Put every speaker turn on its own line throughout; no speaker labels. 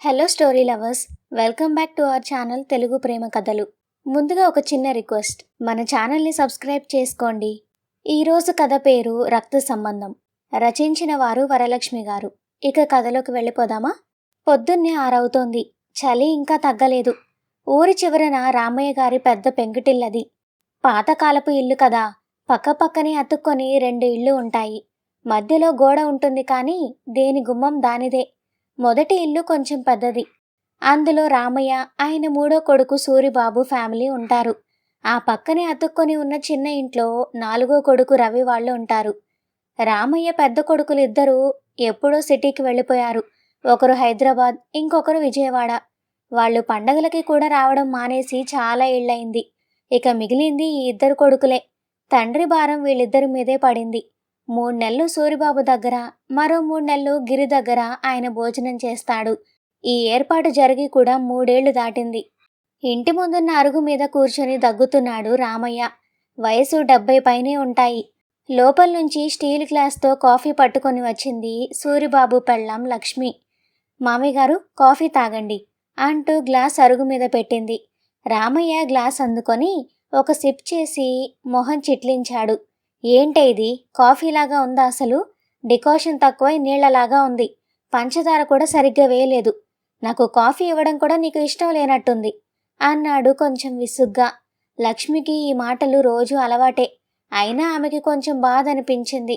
Hello story lovers, welcome back to our channel Telugu ప్రేమ కథలు. ముందుగా ఒక చిన్న రిక్వెస్ట్, మన ఛానల్ని సబ్స్క్రైబ్ చేసుకోండి. ఈరోజు కథ పేరు రక్త సంబంధం. రచించిన వారు వరలక్ష్మి గారు. ఇక కథలోకి వెళ్ళిపోదామా? పొద్దున్నే 6 అవుతోంది. చలి ఇంకా తగ్గలేదు. ఊరి చివరన రామయ్య గారి పెద్ద పెంకుటిల్లది. పాతకాలపు ఇల్లు కదా, పక్కపక్కనే అతుక్కొని 2 ఇళ్ళు ఉంటాయి. మధ్యలో గోడ ఉంటుంది, కానీ దేని గుమ్మం దానిదే. మొదటి ఇల్లు కొంచెం పెద్దది. అందులో రామయ్య, ఆయన 3వ కొడుకు సూరిబాబు ఫ్యామిలీ ఉంటారు. ఆ పక్కనే అతుక్కొని ఉన్న చిన్న ఇంట్లో 4వ కొడుకు రవి వాళ్ళు ఉంటారు. రామయ్య పెద్ద కొడుకులు ఇద్దరూ ఎప్పుడో సిటీకి వెళ్ళిపోయారు. ఒకరు హైదరాబాద్, ఇంకొకరు విజయవాడ. వాళ్ళు పండగలకి కూడా రావడం మానేసి చాలా ఏళ్లయింది. ఇక మిగిలింది ఈ 2 కొడుకులే. తండ్రి భారం వీళ్ళిద్దరి మీదే పడింది. 3 నెలలు సూరిబాబు దగ్గర, మరో 3 నెలలు గిరి దగ్గర ఆయన భోజనం చేస్తాడు. ఈ ఏర్పాటు జరిగి కూడా 3 ఏళ్లు దాటింది. ఇంటి ముందున్న అరుగు మీద కూర్చొని దగ్గుతున్నాడు రామయ్య. వయసు 70 పైనే ఉంటాయి. లోపల నుంచి స్టీల్ గ్లాస్తో కాఫీ పట్టుకొని వచ్చింది సూరిబాబు పెళ్ళాం లక్ష్మి. మామయ్యగారు, కాఫీ తాగండి అంటూ గ్లాస్ అరుగు మీద పెట్టింది. రామయ్య గ్లాస్ అందుకొని ఒక సిప్ చేసి మొహం చిట్లించాడు. ఏంటే ఇది, కాఫీలాగా ఉందా అసలు? డికాషన్ తక్కువై నీళ్లలాగా ఉంది. పంచదార కూడా సరిగ్గా వేయలేదు. నాకు కాఫీ ఇవ్వడం కూడా నీకు ఇష్టం లేనట్టుంది అన్నాడు కొంచెం విసుగ్గా. లక్ష్మికి ఈ మాటలు రోజు అలవాటే. అయినా ఆమెకి కొంచెం బాధ అనిపించింది.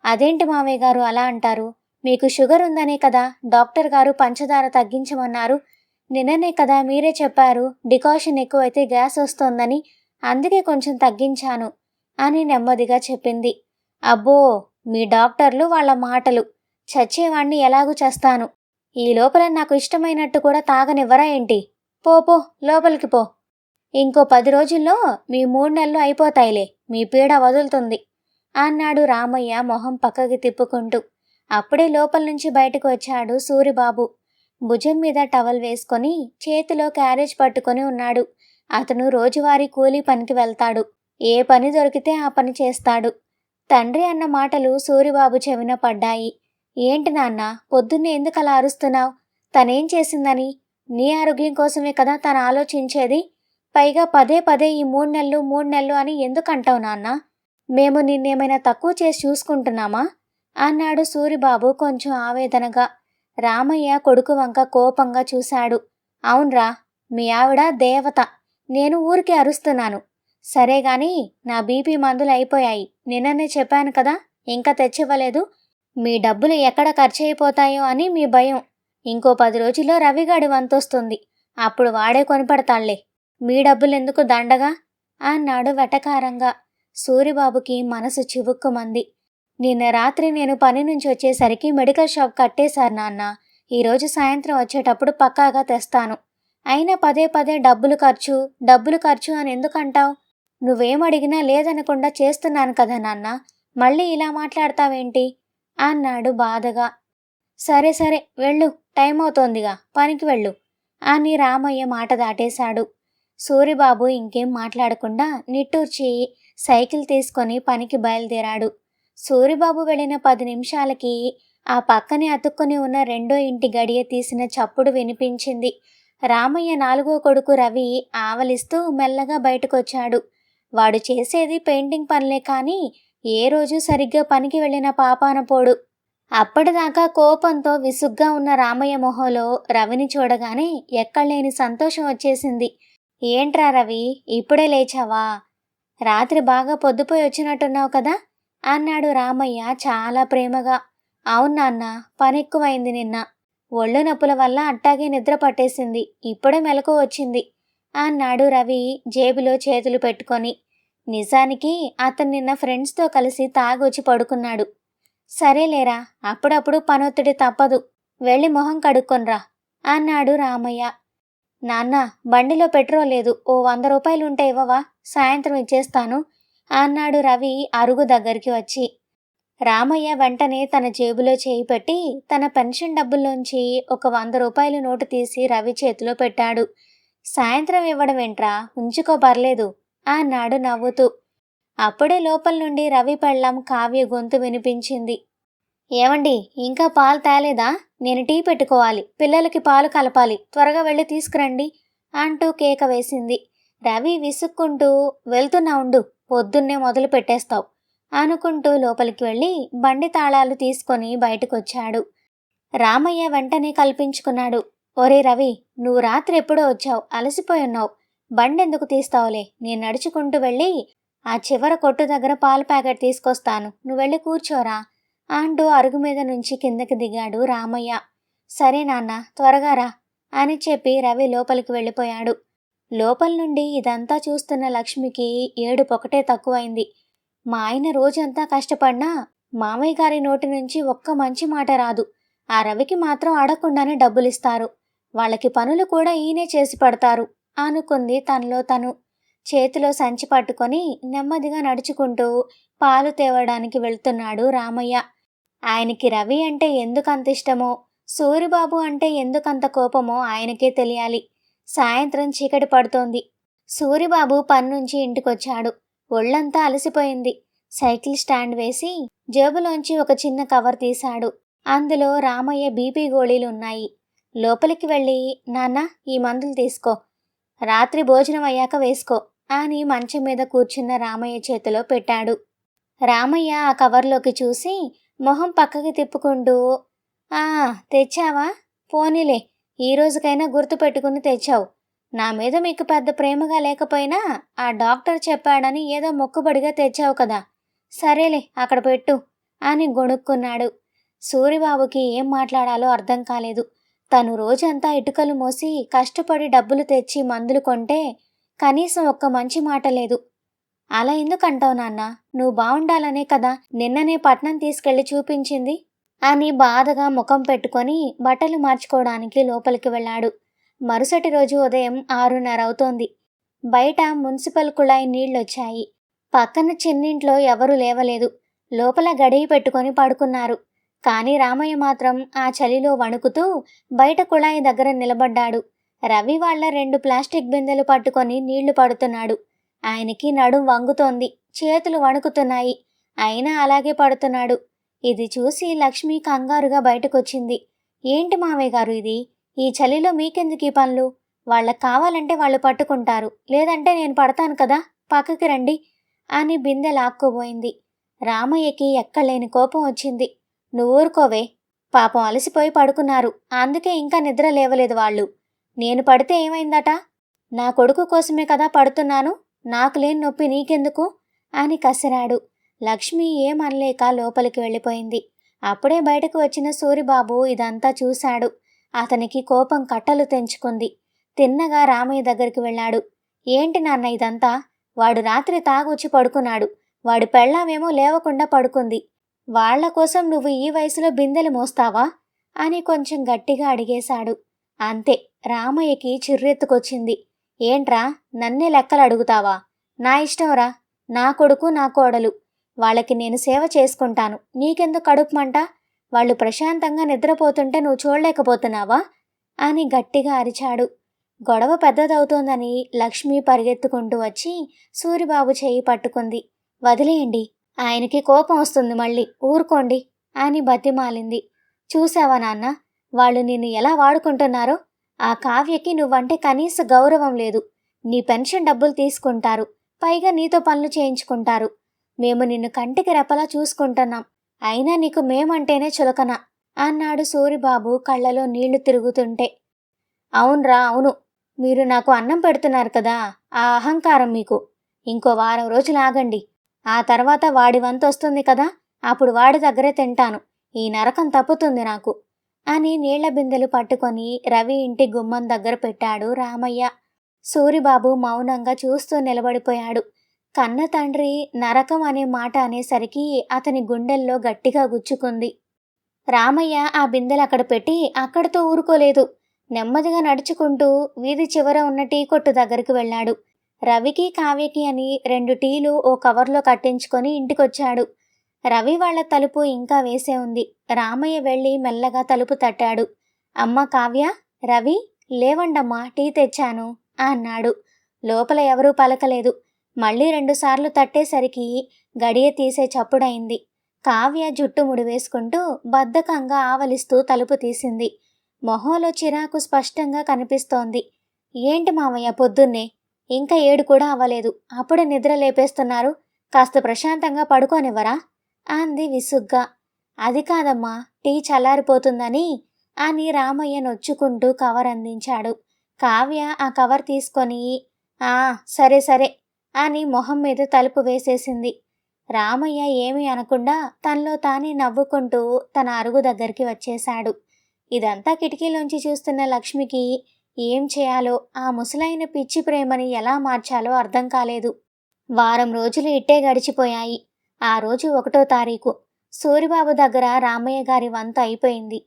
అదేంటి మామయ్య గారు అలా అంటారు? మీకు షుగర్ ఉందనే కదా డాక్టర్ గారు పంచదార తగ్గించమన్నారు. నిన్ననే కదా మీరే చెప్పారు డికాషన్ ఎక్కువైతే గ్యాస్ వస్తోందని. అందుకే కొంచెం తగ్గించాను అని నెమ్మదిగా చెప్పింది. అబ్బో, మీ డాక్టర్లు వాళ్ళ మాటలు. చచ్చేవాణ్ణి ఎలాగూ చేస్తాను. ఈ లోపల నాకు ఇష్టమైనట్టు కూడా తాగనివ్వరా ఏంటి? పో లోపలికి పో. ఇంకో 10 రోజుల్లో మీ 3 నెలలు అయిపోతాయిలే, మీ పీడ వదులుతుంది అన్నాడు రామయ్య మొహం పక్కకి తిప్పుకుంటూ. అప్పుడే లోపల నుంచి బయటకు వచ్చాడు సూరిబాబు. భుజం మీద టవల్ వేసుకొని చేతిలో క్యారేజ్ పట్టుకొని ఉన్నాడు. అతను రోజువారీ కూలీ పనికి వెళ్తాడు. ఏ పని దొరికితే ఆ పని చేస్తాడు. తండ్రి అన్న మాటలు సూరిబాబు చెవిన పడ్డాయి. ఏంటి నాన్న, పొద్దున్నే ఎందుకలా అరుస్తున్నావు? తనేం చేసిందని? నీ ఆరోగ్యం కోసమే కదా తను ఆలోచించేది. పైగా పదే పదే ఈ 3 నెలలు అని ఎందుకంటావు నాన్న? మేము నిన్నేమైనా తక్కువ చేసి చూసుకుంటున్నామా అన్నాడు సూరిబాబు కొంచెం ఆవేదనగా. రామయ్య కొడుకు వంక కోపంగా చూశాడు. అవునరా, మీ ఆవిడ దేవత. నేను ఊరికే అరుస్తున్నాను. సరేగాని నా బీపీ మందులు అయిపోయాయి. నిన్ననే చెప్పాను కదా, ఇంకా తెచ్చివ్వలేదు. మీ డబ్బులు ఎక్కడ ఖర్చు అయిపోతాయో అని మీ భయం. ఇంకో 10 రోజుల్లో రవిగాడి వంతొస్తుంది. అప్పుడు వాడే కొనిపడతాళ్లే. మీ డబ్బులెందుకు దండగా అన్నాడు వెటకారంగా. సూరిబాబుకి మనసు చివుక్కుమంది. నిన్న రాత్రి నేను పని నుంచి వచ్చేసరికి మెడికల్ షాప్ కట్టేశారు నాన్న. ఈరోజు సాయంత్రం వచ్చేటప్పుడు పక్కాగా తెస్తాను. అయినా పదే పదే డబ్బులు ఖర్చు అని ఎందుకంటావు? నువ్వేమడిగినా లేదనకుండా చేస్తున్నాను కదా నాన్న, మళ్ళీ ఇలా మాట్లాడతావేంటి అన్నాడు బాధగా. సరే వెళ్ళు, టైం అవుతోందిగా, పనికి వెళ్ళు అని రామయ్య మాట దాటేశాడు. సూరిబాబు ఇంకేం మాట్లాడకుండా నిట్టూర్చి సైకిల్ తీసుకొని పనికి బయలుదేరాడు. సూరిబాబు వెళ్ళిన 10 నిమిషాలకి ఆ పక్కనే అతుక్కుని ఉన్న 2వ ఇంటి గడియ తీసిన చప్పుడు వినిపించింది. రామయ్య 4వ కొడుకు రవి ఆవలిస్తూ మెల్లగా బయటకొచ్చాడు. వాడు చేసేది పెయింటింగ్ పనులే, కానీ ఏ రోజు సరిగ్గా పనికి వెళ్ళిన పాపాన పోడు. అప్పటిదాకా కోపంతో విసుగ్గా ఉన్న రామయ్య మొహంలో రవిని చూడగానే ఎక్కడలేని సంతోషం వచ్చేసింది. ఏంట్రా రవి, ఇప్పుడే లేచావా? రాత్రి బాగా పొద్దుపోయి వచ్చినట్టున్నావు కదా అన్నాడు రామయ్య చాలా ప్రేమగా. అవును నాన్న, పనెక్కువైంది నిన్న. ఒళ్ళు నొప్పుల వల్ల అట్టాగే నిద్ర పట్టేసింది. ఇప్పుడే మెలకు వచ్చింది అన్నాడు రవి జేబులో చేతులు పెట్టుకొని. నిజానికి అతను నిన్న ఫ్రెండ్స్తో కలిసి తాగొచ్చి పడుకున్నాడు. సరేలేరా, అప్పుడప్పుడు పనొత్తిడి తప్పదు. వెళ్ళి మొహం కడుక్కొనరా అన్నాడు రామయ్య. నాన్న, బండిలో పెట్రోల్ లేదు. ఓ 100 రూపాయలుంటే ఇవ్వవా? సాయంత్రం ఇచ్చేస్తాను అన్నాడు రవి అరుగు దగ్గరికి వచ్చి. రామయ్య వెంటనే తన జేబులో చేయి పెట్టి తన పెన్షన్ డబ్బుల్లోంచి ఒక 100 రూపాయల నోటు తీసి రవి చేతిలో పెట్టాడు. సాయంత్రం ఇవ్వడమేంట్రా, ఉంచుకో, పర్లేదు అన్నాడు నవ్వుతూ. అప్పుడే లోపల నుండి రవి పెళ్ళాం కావ్య గొంతు వినిపించింది. ఏవండి, ఇంకా పాలు తేలేదా? నేను టీ పెట్టుకోవాలి, పిల్లలకి పాలు కలపాలి, త్వరగా వెళ్ళి తీసుకురండి అంటూ కేక వేసింది. రవి విసుక్కుంటూ, వెళ్తున్నా ఉండు, పొద్దున్నే మొదలు పెట్టేస్తావు అనుకుంటూ లోపలికి వెళ్ళి బండి తాళాలు తీసుకొని బయటకొచ్చాడు. రామయ్య వెంటనే కల్పించుకున్నాడు. ఒరే రవి, నువ్వు రాత్రి ఎప్పుడో వచ్చావు, అలసిపోయున్నావు, బండెందుకు తీస్తావులే, నేను నడుచుకుంటూ వెళ్ళి ఆ చివర కొట్టు దగ్గర పాల ప్యాకెట్ తీసుకొస్తాను, నువ్వెళ్ళి కూర్చోరా అంటూ అరుగు మీద నుంచి కిందకి దిగాడు రామయ్య. సరే నాన్న, త్వరగా రా అని చెప్పి రవి లోపలికి వెళ్ళిపోయాడు. లోపల నుండి ఇదంతా చూస్తున్న లక్ష్మికి ఏడుపొకటే తక్కువైంది. మా ఆయన రోజంతా కష్టపడినా మామయ్య గారి నోటి నుంచి ఒక్క మంచి మాట రాదు. ఆ రవికి మాత్రం అడగకుండానే డబ్బులిస్తారు, వాళ్ళకి పనులు కూడా ఈయనే చేసి పడతారు అనుకుంది తనలో తను. చేతిలో సంచి పట్టుకొని నెమ్మదిగా నడుచుకుంటూ పాలు తేవడానికి వెళ్తున్నాడు రామయ్య. ఆయనకి రవి అంటే ఎందుకంత ఇష్టమో, సూరిబాబు అంటే ఎందుకంత కోపమో ఆయనకే తెలియాలి. సాయంత్రం చీకటి పడుతోంది. సూరిబాబు పన్నుంచి ఇంటికొచ్చాడు. ఒళ్ళంతా అలసిపోయింది. సైకిల్ స్టాండ్ వేసి జేబులోంచి ఒక చిన్న కవర్ తీశాడు. అందులో రామయ్య బీపీ గోళీలున్నాయి. లోపలికి వెళ్ళి, నాన్న, ఈ మందులు తీసుకో, రాత్రి భోజనం అయ్యాక వేసుకో అని మంచం మీద కూర్చున్న రామయ్య చేతిలో పెట్టాడు. రామయ్య ఆ కవర్లోకి చూసి మొహం పక్కకి తిప్పుకుంటూ, ఆ తెచ్చావా? పోనీలే, ఈ రోజుకైనా గుర్తు పెట్టుకుని తెచ్చావు. నా మీద మీకు పెద్ద ప్రేమగా లేకపోయినా ఆ డాక్టర్ చెప్పాడని ఏదో మొక్కుబడిగా తెచ్చావు కదా, సరేలే అక్కడ పెట్టు అని గొణుక్కున్నాడు. సూరిబాబుకి ఏం మాట్లాడాలో అర్థం కాలేదు. తను రోజంతా ఇటుకలు మోసి కష్టపడి డబ్బులు తెచ్చి మందులు కొంటే కనీసం ఒక్క మంచి మాట లేదు. అలా ఎందుకంటావు నాన్న? నువ్వు బావుండాలనే కదా నిన్ననే పట్నం తీసుకెళ్లి చూపించింది అని బాధగా ముఖం పెట్టుకొని బట్టలు మార్చుకోవడానికి లోపలికి వెళ్ళాడు. మరుసటి రోజు ఉదయం 6:30 అవుతోంది. బయట మున్సిపల్ కుళాయి నీళ్లొచ్చాయి. పక్కన చిన్నింట్లో ఎవరూ లేవలేదు. లోపల గడియ పెట్టుకొని పడుకున్నారు. కానీ రామయ్య మాత్రం ఆ చలిలో వణుకుతూ బయట కుళాయి దగ్గర నిలబడ్డాడు. రవి వాళ్ళ 2 ప్లాస్టిక్ బిందెలు పట్టుకొని నీళ్లు పడుతున్నాడు. ఆయనకి నడుం వంగుతోంది, చేతులు వణుకుతున్నాయి. అయినా అలాగే పడుతున్నాడు. ఇది చూసి లక్ష్మి కంగారుగా బయటకొచ్చింది. ఏంటి మామయ్య గారు ఇది? ఈ చలిలో మీకెందుకు ఈ పనులు? వాళ్ళకి కావాలంటే వాళ్ళు పట్టుకుంటారు, లేదంటే నేను పడతాను కదా, పక్కకి రండి అని బిందె లాక్కోబోయింది. రామయ్యకి ఎక్కలేని కోపం వచ్చింది. నువ్వు ఊరుకోవే, పాపం అలసిపోయి పడుకున్నారు, అందుకే ఇంకా నిద్ర లేవలేదు వాళ్ళు. నేను పడితే ఏమైందట? నా కొడుకు కోసమే కదా పడుతున్నాను, నాకు లేని నొప్పి నీకెందుకు అని కసిరాడు. లక్ష్మి ఏమనలేక లోపలికి వెళ్ళిపోయింది. అప్పుడే బయటకు వచ్చిన సూరిబాబు ఇదంతా చూశాడు. అతనికి కోపం కట్టలు తెంచుకుంది. తిన్నగా రామయ్య దగ్గరికి వెళ్ళాడు. ఏంటి నాన్న ఇదంతా? వాడు రాత్రి తాగొచ్చి పడుకున్నాడు, వాడి పెళ్ళామేమో లేవకుండా పడుకుంది. వాళ్ల కోసం నువ్వు ఈ వయసులో బిందెలు మోస్తావా అని కొంచెం గట్టిగా అడిగేశాడు. అంతే, రామయ్యకి చిర్రెత్తుకొచ్చింది. ఏంట్రా, నన్నే లెక్కలు అడుగుతావా? నా ఇష్టంరా, నా కొడుకు నా కోడలు, వాళ్ళకి నేను సేవ చేసుకుంటాను, నీకెందుకు కడుపుమంట? వాళ్ళు ప్రశాంతంగా నిద్రపోతుంటే నువ్వు చూడలేకపోతున్నావా అని గట్టిగా అరిచాడు. గొడవ పెద్దదవుతోందని లక్ష్మి పరిగెత్తుకుంటూ వచ్చి సూరిబాబు చేయి పట్టుకుంది. వదిలేయండి, ఆయనకి కోపం వస్తుంది మళ్ళీ, ఊరుకోండి అని బతిమాలింది. చూసావా నాన్న, వాళ్ళు నిన్ను ఎలా వాడుకుంటున్నారో? ఆ కావ్యకి నువ్వంటే కనీస గౌరవం లేదు. నీ పెన్షన్ డబ్బులు తీసుకుంటారు, పైగా నీతో పనులు చేయించుకుంటారు. మేము నిన్ను కంటికి రెపలా చూసుకుంటున్నాం, అయినా నీకు మేమంటేనే చులకన అన్నాడు సూరిబాబు కళ్ళలో నీళ్లు తిరుగుతుంటే. అవునరా, అవును, మీరు నాకు అన్నం పెడుతున్నారు కదా, ఆ అహంకారం మీకు. ఇంకో వారం రోజులు ఆగండి, ఆ తర్వాత వాడి వంతు వస్తుంది కదా, అప్పుడు వాడి దగ్గరే తింటాను. ఈ నరకం తప్పుతుంది నాకు అని నీళ్ల బిందెలు పట్టుకొని రవి ఇంటి గుమ్మం దగ్గర పెట్టాడు రామయ్య. సూరిబాబు మౌనంగా చూస్తూ నిలబడిపోయాడు. కన్న తండ్రి నరకం అనే మాట అనేసరికి అతని గుండెల్లో గట్టిగా గుచ్చుకుంది. రామయ్య ఆ బిందెలు అక్కడ పెట్టి అక్కడితో ఊరుకోలేదు. నెమ్మదిగా నడుచుకుంటూ వీధి చివర ఉన్న టీ కొట్టు దగ్గరికి వెళ్ళాడు. రవికి కావ్యకి అని 2 టీలు ఓ కవర్లో కట్టించుకొని ఇంటికొచ్చాడు. రవి వాళ్ల తలుపు ఇంకా వేసే ఉంది. రామయ్య వెళ్ళి మెల్లగా తలుపు తట్టాడు. అమ్మ కావ్య, రవి, లేవండమ్మా, టీ తెచ్చాను అన్నాడు. లోపల ఎవరూ పలకలేదు. మళ్ళీ 2 సార్లు తట్టేసరికి గడియ తీసే చప్పుడైంది. కావ్య జుట్టు ముడివేసుకుంటూ బద్ధకంగా ఆవలిస్తూ తలుపు తీసింది. మొహంలో చిరాకు స్పష్టంగా కనిపిస్తోంది. ఏంటి మావయ్య పొద్దున్నే? ఇంకా 7 కూడా అవ్వలేదు, అప్పుడే నిద్ర లేపేస్తున్నారు. కాస్త ప్రశాంతంగా పడుకోనివ్వరా? అంది విసుగ్గా. అది కాదమ్మా, టీ చల్లారిపోతుందని అని రామయ్య నొచ్చుకుంటూ కవర్ అందించాడు. కావ్య ఆ కవర్ తీసుకొని ఆ సరే సరే అని మొహం మీద తలుపు వేసేసింది. రామయ్య ఏమీ అనకుండా తనలో తానే నవ్వుకుంటూ తన అరుగు దగ్గరికి వచ్చేశాడు. ఇదంతా కిటికీలోంచి చూస్తున్న లక్ష్మికి ఏం చేయాలో, ఆ ముసలైన పిచ్చి ప్రేమని ఎలా మార్చాలో అర్థం కాలేదు. వారం రోజులు ఇట్టే గడిచిపోయాయి. ఆ రోజు 1వ తారీఖు. సూరిబాబు దగ్గర రామయ్య గారి వంతు అయిపోయింది.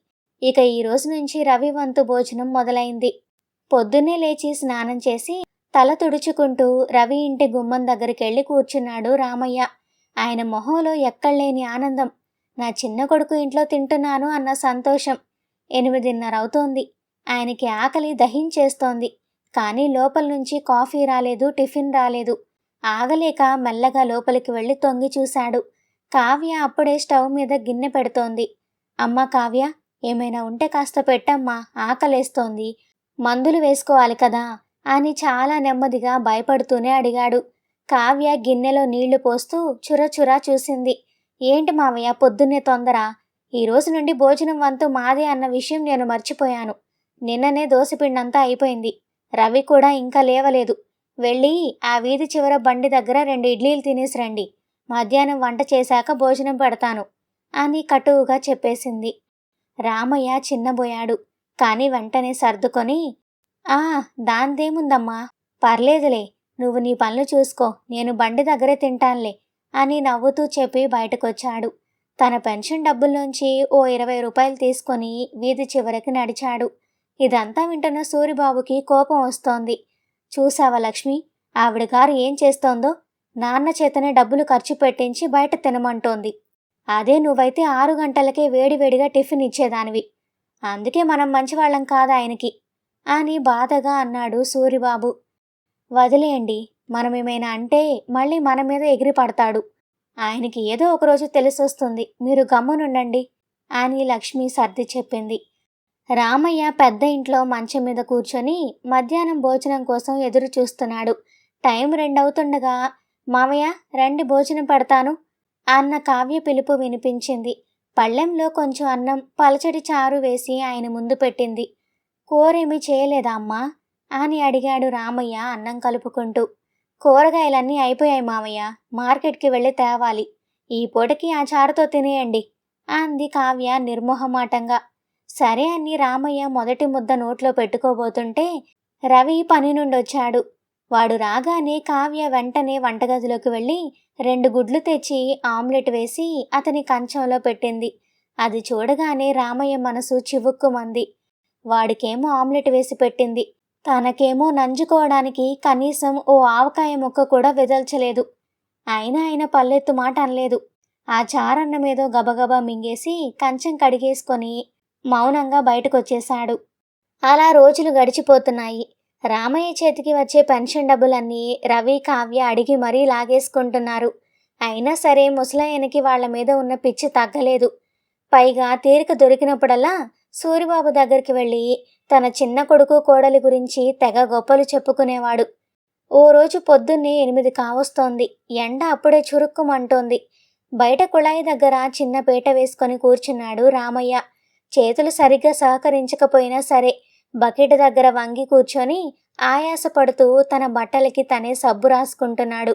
ఇక ఈ రోజు నుంచి రవి వంతు భోజనం మొదలైంది. పొద్దున్నే లేచి స్నానం చేసి తల తుడుచుకుంటూ రవి ఇంటి గుమ్మం దగ్గరికెళ్ళి కూర్చున్నాడు రామయ్య. ఆయన మొహంలో ఎక్కడలేని ఆనందం. నా చిన్న కొడుకు ఇంట్లో తింటున్నాను అన్న సంతోషం. 8:30 అవుతోంది. ఆయనకి ఆకలి దహించేస్తోంది. కానీ లోపల నుంచి కాఫీ రాలేదు, టిఫిన్ రాలేదు. ఆగలేక మెల్లగా లోపలికి వెళ్ళి తొంగి చూశాడు. కావ్య అప్పుడే స్టవ్ మీద గిన్నె పెడుతోంది. అమ్మా కావ్య, ఏమైనా ఉంటే కాస్త పెట్టమ్మా, ఆకలేస్తోంది. మందులు వేసుకోవాలి కదా అని చాలా నెమ్మదిగా భయపడుతూనే అడిగాడు. కావ్య గిన్నెలో నీళ్లు పోస్తూ చురచురా చూసింది. ఏంటి మావయ్య పొద్దున్నే తొందర? ఈ రోజు నుండి భోజనం వంతు మాదే అన్న విషయం నేను మర్చిపోయాను. నిన్ననే దోసపిండంతా అయిపోయింది. రవి కూడా ఇంకా లేవలేదు. వెళ్ళి ఆ వీధి చివర బండి దగ్గర 2 ఇడ్లీలు తినేసి రండి. మధ్యాహ్నం వంట చేశాక భోజనం పెడతాను అని కటువుగా చెప్పేసింది. రామయ్య చిన్నబోయాడు. కాని వెంటనే సర్దుకొని ఆ దాందేముందమ్మా, పర్లేదులే, నువ్వు నీ పనులు చూసుకో, నేను బండి దగ్గరే తింటానులే అని నవ్వుతూ చెప్పి బయటకొచ్చాడు. తన పెన్షన్ డబ్బుల్లోంచి ఓ 20 రూపాయలు తీసుకొని వీధి చివరికి నడిచాడు. ఇదంతా వింటున్న సూరిబాబుకి కోపం వస్తోంది. చూసావా లక్ష్మి, ఆవిడగారు ఏం చేస్తోందో? నాన్న చేతనే డబ్బులు ఖర్చు పెట్టించి బయట తినమంటోంది. అదే నువ్వైతే 6 గంటలకే వేడివేడిగా టిఫిన్ ఇచ్చేదానివి. అందుకే మనం మంచివాళ్ళం కాదు ఆయనకి అని బాధగా అన్నాడు సూరిబాబు. వదిలేయండి, మనమేమైనా అంటే మళ్ళీ మన మీద ఎగిరి పడతాడు. ఆయనకి ఏదో ఒకరోజు తెలిసొస్తుంది, మీరు గమ్మునుండండి అని లక్ష్మి సర్ది చెప్పింది. రామయ్య పెద్ద ఇంట్లో మంచం మీద కూర్చొని మధ్యాహ్నం భోజనం కోసం ఎదురు చూస్తున్నాడు. టైం 2 అవుతుండగా మామయ్య రండి భోజనం పెడతాను అన్న కావ్య పిలుపు వినిపించింది. పళ్ళెంలో కొంచెం అన్నం, పలచటి చారు వేసి ఆయన ముందు పెట్టింది. కూరేమీ చేయలేదా అమ్మా అని అడిగాడు రామయ్య అన్నం కలుపుకుంటూ. కూరగాయలన్నీ అయిపోయాయి మామయ్య, మార్కెట్కి వెళ్ళి తేవాలి. ఈ పూటకి ఆ చారుతో తినేయండి అంది కావ్య నిర్మోహమాటంగా. సరే అని రామయ్య మొదటి ముద్ద నోట్లో పెట్టుకోబోతుంటే రవి పని నుండొచ్చాడు. వాడు రాగానే కావ్య వెంటనే వంటగదిలోకి వెళ్ళి 2 గుడ్లు తెచ్చి ఆమ్లెట్ వేసి అతని కంచంలో పెట్టింది. అది చూడగానే రామయ్య మనసు చివుక్కుమంది. వాడికేమో ఆమ్లెట్ వేసి పెట్టింది, తనకేమో నంజుకోవడానికి కనీసం ఓ ఆవకాయ ముక్క కూడా వెదల్చలేదు. అయినా ఆయన పల్లెత్తు మాట అనలేదు. ఆ చారన్నమేదో గబగబా మింగేసి కంచం కడిగేసుకొని మౌనంగా బయటకొచ్చేశాడు. అలా రోజులు గడిచిపోతున్నాయి. రామయ్య చేతికి వచ్చే పెన్షన్ డబ్బులన్నీ రవి, కావ్య అడిగి మరీ లాగేసుకుంటున్నారు. అయినా సరే ముసలాయనకి వాళ్ల మీద ఉన్న పిచ్చి తగ్గలేదు. పైగా తీరిక దొరికినప్పుడల్లా సూరిబాబు దగ్గరికి వెళ్ళి తన చిన్న కొడుకు కోడలి గురించి తెగ గొప్పలు చెప్పుకునేవాడు. ఓ రోజు పొద్దున్నే 8 కావస్తోంది. ఎండ అప్పుడే చురుక్కుమంటోంది. బయట కుళాయి దగ్గర చిన్న పీట వేసుకొని కూర్చున్నాడు రామయ్య. చేతులు సరిగ్గా సహకరించకపోయినా సరే బకెట్ దగ్గర వంగి కూర్చొని ఆయాసపడుతూ తన బట్టలకి తనే సబ్బు రాసుకుంటున్నాడు.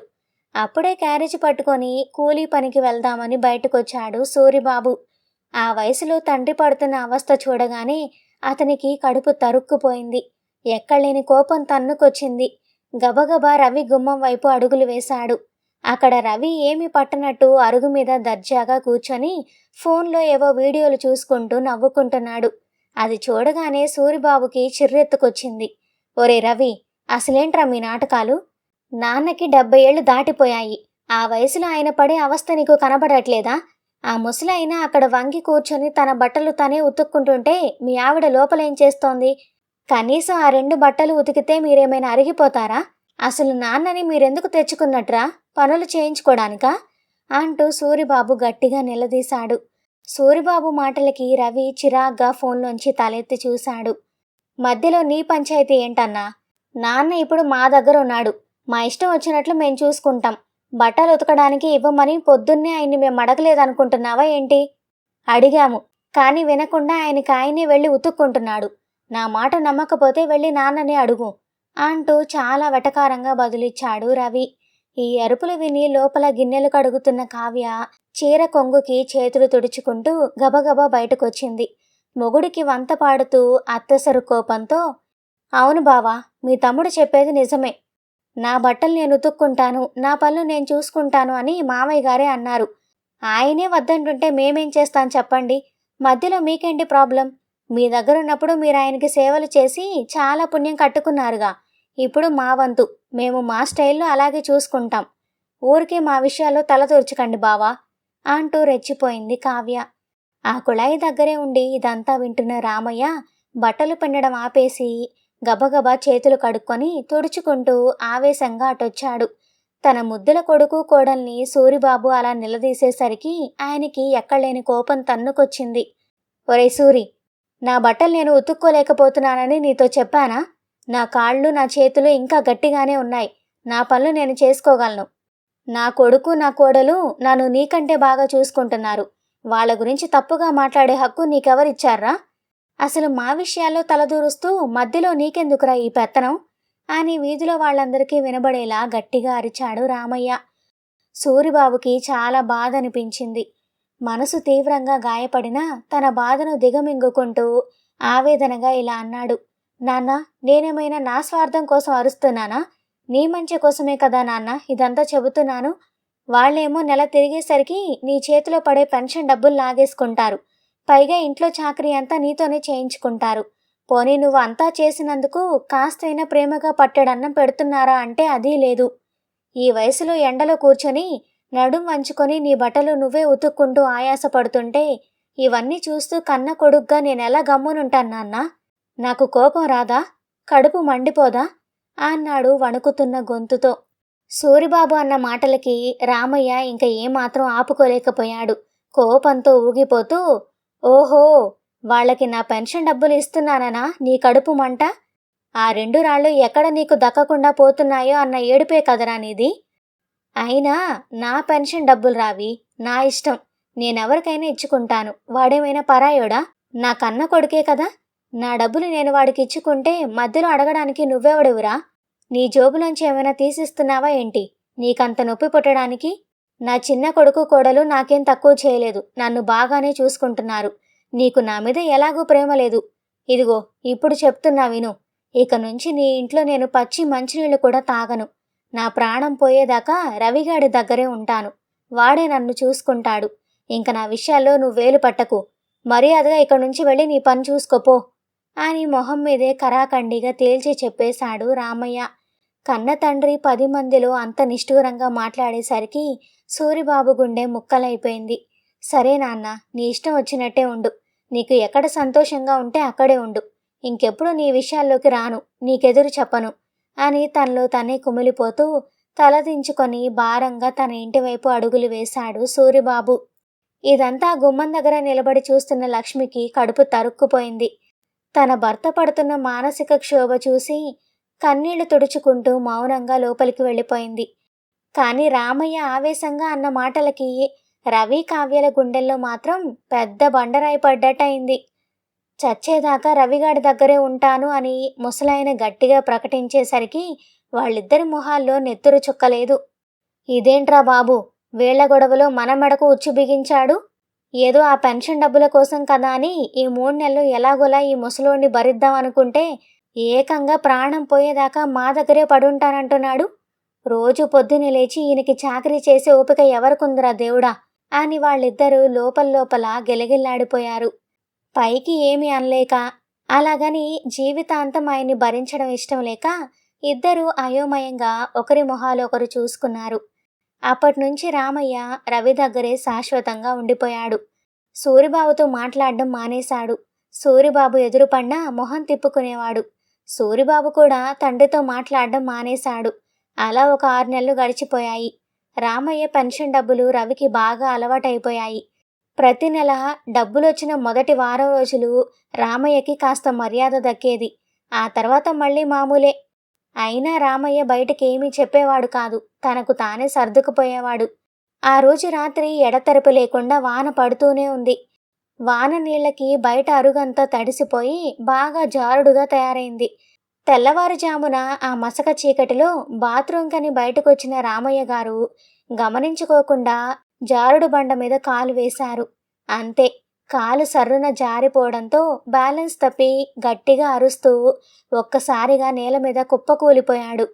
అప్పుడే క్యారేజ్ పట్టుకొని కూలీ పనికి వెళ్దామని బయటకొచ్చాడు సూరిబాబు. ఆ వయసులో తండ్రి పడుతున్న అవస్థ చూడగానే అతనికి కడుపు తరుక్కుపోయింది. ఎక్కడలేని కోపం తన్నుకొచ్చింది. గబగబా రవి గుమ్మం వైపు అడుగులు వేశాడు. అక్కడ రవి ఏమీ పట్టనట్టు అరుగు మీద దర్జాగా కూర్చొని ఫోన్లో ఏవో వీడియోలు చూసుకుంటూ నవ్వుకుంటున్నాడు. అది చూడగానే సూరిబాబుకి చిర్రెత్తుకొచ్చింది. ఒరే రవి, అసలేంట్రా మీ నాటకాలు? నాన్నకి 70 ఏళ్లు దాటిపోయాయి. ఆ వయసులో ఆయన పడే అవస్థ నీకు కనబడట్లేదా? ఆ ముసలైన అక్కడ వంగి కూర్చొని తన బట్టలు తనే ఉతుక్కుంటుంటే మీ ఆవిడ లోపలేం చేస్తోంది? కనీసం ఆ 2 బట్టలు ఉతికితే మీరేమైనా అరిగిపోతారా? అసలు నాన్నని మీరెందుకు తెచ్చుకున్నట్రా? పనులు చేయించుకోడానికా? అంటూ సూరిబాబు గట్టిగా నిలదీశాడు. సూరిబాబు మాటలకి రవి చిరాగ్గా ఫోన్లోంచి తలెత్తి చూశాడు. మధ్యలో నీ పంచాయితీ ఏంటన్నా? నాన్న ఇప్పుడు మా దగ్గర ఉన్నాడు. మా ఇష్టం వచ్చినట్లు మేం చూసుకుంటాం. బట్టలు ఉతకడానికి ఇవ్వమని పొద్దున్నే ఆయన్ని మేము అడగలేదనుకుంటున్నావా ఏంటి? అడిగాము, కానీ వినకుండా ఆయనకి ఆయనే వెళ్ళి ఉతుక్కుంటున్నాడు. నా మాట నమ్మకపోతే వెళ్ళి నాన్నని అడుగు అంటూ చాలా వెటకారంగా బదులిచ్చాడు రవి. ఈ అరుపులు విని లోపల గిన్నెలు కడుగుతున్న కావ్య చీర కొంగుకి చేతులు తుడుచుకుంటూ గబగబా బయటకొచ్చింది. మొగుడికి వంత పాడుతూ అత్తసరు కోపంతో, అవును బావా, మీ తమ్ముడు చెప్పేది నిజమే. నా బట్టలు నేను ఉతుక్కుంటాను, నా పనులు నేను చూసుకుంటాను అని మామయ్య గారే అన్నారు. ఆయనే వద్దంటుంటే మేమేం చేస్తాం చెప్పండి? మధ్యలో మీకేంటి ప్రాబ్లం? మీ దగ్గరున్నప్పుడు మీరు ఆయనకి సేవలు చేసి చాలా పుణ్యం కట్టుకున్నారుగా. ఇప్పుడు మా వంతు, మేము మా స్టైల్లో అలాగే చూసుకుంటాం. ఊరికే మా విషయాల్లో తలదూర్చకండి బావా అంటూ రెచ్చిపోయింది కావ్య. ఆ కుళాయి దగ్గరే ఉండి ఇదంతా వింటున్న రామయ్య బట్టలు పిండడం ఆపేసి గబగబా చేతులు కడుక్కొని తుడుచుకుంటూ ఆవేశంగా అటొచ్చాడు. తన ముద్దుల కొడుకు కోడల్ని సూరిబాబు అలా నిలదీసేసరికి ఆయనకి ఎక్కడలేని కోపం తన్నుకొచ్చింది. ఒరే సూరి, నా బట్టలు నేను ఉతుక్కోలేకపోతున్నానని నీతో చెప్పానా? నా కాళ్ళు నా చేతులు ఇంకా గట్టిగానే ఉన్నాయి. నా పనులు నేను చేసుకోగలను. నా కొడుకు నా కోడలు నన్ను నీకంటే బాగా చూసుకుంటున్నారు. వాళ్ళ గురించి తప్పుగా మాట్లాడే హక్కు నీకెవరిచ్చారా? అసలు మా విషయాల్లో తలదూరుస్తూ మధ్యలో నీకెందుకురా ఈ పెత్తనం అని వీధిలో వాళ్ళందరికీ వినబడేలా గట్టిగా అరిచాడు రామయ్య. సూరిబాబుకి చాలా బాధ అనిపించింది. మనసు తీవ్రంగా గాయపడినా తన బాధను దిగమింగుకుంటూ ఆవేదనగా ఇలా అన్నాడు. నాన్న, నేనేమైనా నా స్వార్థం కోసం అరుస్తున్నానా? నీ మంచి కోసమే కదా నాన్న ఇదంతా చెబుతున్నాను. వాళ్ళేమో నెల తిరిగేసరికి నీ చేతిలో పడే పెన్షన్ డబ్బులు లాగేసుకుంటారు. పైగా ఇంట్లో చాకరీ అంతా నీతోనే చేయించుకుంటారు. పోనీ నువ్వు అంతా చేసినందుకు కాస్తైనా ప్రేమగా పట్టెడన్నం పెడుతున్నారా అంటే అదీ లేదు. ఈ వయసులో ఎండలో కూర్చొని నడుం వంచుకొని నీ బట్టలు నువ్వే ఉతుక్కుంటూ ఆయాసపడుతుంటే ఇవన్నీ చూస్తూ కన్న కొడుగ్గా నేనెలా గమ్మునుంటాను నాన్నా? నాకు కోపం రాదా? కడుపు మండిపోదా? అన్నాడు వణుకుతున్న గొంతుతో. సూరిబాబు అన్న మాటలకి రామయ్య ఇంక ఏమాత్రం ఆపుకోలేకపోయాడు. కోపంతో ఊగిపోతూ, ఓహో, వాళ్ళకి నా పెన్షన్ డబ్బులు ఇస్తున్నాననా నీ కడుపు మంట? ఆ 2 రాళ్ళు ఎక్కడ నీకు దక్కకుండా పోతున్నాయో అన్న ఏడుపే కదరా నీది? అయినా నా పెన్షన్ డబ్బులు రావి, నా ఇష్టం. నేనెవరికైనా ఇచ్చుకుంటాను. వాడేమైనా పరాయోడా? నా కన్న కొడుకే కదా. నా డబ్బులు నేను వాడికి ఇచ్చుకుంటే మధ్యలో అడగడానికి నువ్వెవడివురా? నీ జోబులోంచి ఏమైనా తీసిస్తున్నావా ఏంటి నీకంత నొప్పి పుట్టడానికి? నా చిన్న కొడుకు కోడలు నాకేం తక్కువ చేయలేదు. నన్ను బాగానే చూసుకుంటున్నారు. నీకు నా మీద ఎలాగూ ప్రేమ లేదు. ఇదిగో ఇప్పుడు చెప్తున్నా విను. ఇక నుంచి నీ ఇంట్లో నేను పచ్చి మంచినీళ్ళు కూడా తాగను. నా ప్రాణం పోయేదాకా రవిగాడి దగ్గరే ఉంటాను. వాడే నన్ను చూసుకుంటాడు. ఇంక నా విషయాల్లో నువ్వు వేలు పట్టకు. మర్యాదగా ఇక్కడి నుంచి వెళ్ళి నీ పని చూసుకోపో అని మొహం మీదే కరాఖండిగా తేల్చి చెప్పేశాడు రామయ్య. కన్న తండ్రి 10 మందిలో అంత నిష్ఠూరంగా మాట్లాడేసరికి సూరిబాబు గుండె ముక్కలైపోయింది. సరే నాన్న, నీ ఇష్టం వచ్చినట్టే ఉండు. నీకు ఎక్కడ సంతోషంగా ఉంటే అక్కడే ఉండు. ఇంకెప్పుడు నీ విషయాల్లోకి రాను, నీకెదురు చెప్పను అని తనలో తనే కుమిలిపోతూ తలదించుకొని భారంగా తన ఇంటివైపు అడుగులు వేశాడు సూరిబాబు. ఇదంతా గుమ్మం దగ్గర నిలబడి చూస్తున్న లక్ష్మికి కడుపు తరుక్కుపోయింది. తన భర్త పడుతున్న మానసిక క్షోభ చూసి కన్నీళ్లు తుడుచుకుంటూ మౌనంగా లోపలికి వెళ్ళిపోయింది. కాని రామయ్య ఆవేశంగా అన్న మాటలకి రవి కావ్యల గుండెల్లో మాత్రం పెద్ద బండరాయి పడ్డట్టయింది. చచ్చేదాకా రవిగాడి దగ్గరే ఉంటాను అని ముసలాయన గట్టిగా ప్రకటించేసరికి వాళ్ళిద్దరి మొహాల్లో నెత్తురు చుక్కలేదు. ఇదేంట్రా బాబు, వీళ్ల గొడవలో మన మెడకు ఉచ్చు బిగించాడు? ఏదో ఆ పెన్షన్ డబ్బుల కోసం కదా అని ఈ 3 నెలలు ఎలాగోలా ఈ ముసలోడిని భరిద్దాం అనుకుంటే ఏకంగా ప్రాణం పోయేదాకా మా దగ్గరే పడుంటానంటున్నాడు. రోజు పొద్దున్నే లేచి ఈయనకి చాకరీ చేసే ఓపిక ఎవరికుందిరా దేవుడా అని వాళ్ళిద్దరూ లోపల గెలగిల్లాడిపోయారు. పైకి ఏమీ అనలేక, అలాగని జీవితాంతం ఆయన్ని భరించడం ఇష్టం లేక ఇద్దరూ అయోమయంగా ఒకరి మొహాలు ఒకరు చూసుకున్నారు. అప్పట్నుంచి రామయ్య రవి దగ్గరే శాశ్వతంగా ఉండిపోయాడు. సూరిబాబుతో మాట్లాడడం మానేశాడు. సూరిబాబు ఎదురుపడినా మొహం తిప్పుకునేవాడు. సూరిబాబు కూడా తండ్రితో మాట్లాడడం మానేశాడు. అలా ఒక 6 నెలలు గడిచిపోయాయి. రామయ్య పెన్షన్ డబ్బులు రవికి బాగా అలవాటైపోయాయి. ప్రతి నెల డబ్బులొచ్చిన మొదటి వారం రోజులు రామయ్యకి కాస్త మర్యాద దక్కేది. ఆ తర్వాత మళ్ళీ మామూలే. అయినా రామయ్య బయటకేమీ చెప్పేవాడు కాదు. తనకు తానే సర్దుకుపోయేవాడు. ఆ రోజు రాత్రి ఎడతెరపి లేకుండా వాన పడుతూనే ఉంది. వాన నీళ్ళకి బయట అరుగంతా తడిసిపోయి బాగా జారుడుగా తయారైంది. తెల్లవారుజామున ఆ మసక చీకటిలో బాత్రూంకని బయటకొచ్చిన రామయ్య గారు గమనించుకోకుండా జారుడు బండ మీద కాలు వేశారు. అంతే, కాలు సర్రున జారిపోవడంతో బ్యాలెన్స్ తప్పి గట్టిగా అరుస్తూ ఒక్కసారిగా నేల మీద కుప్పకూలిపోయాడు.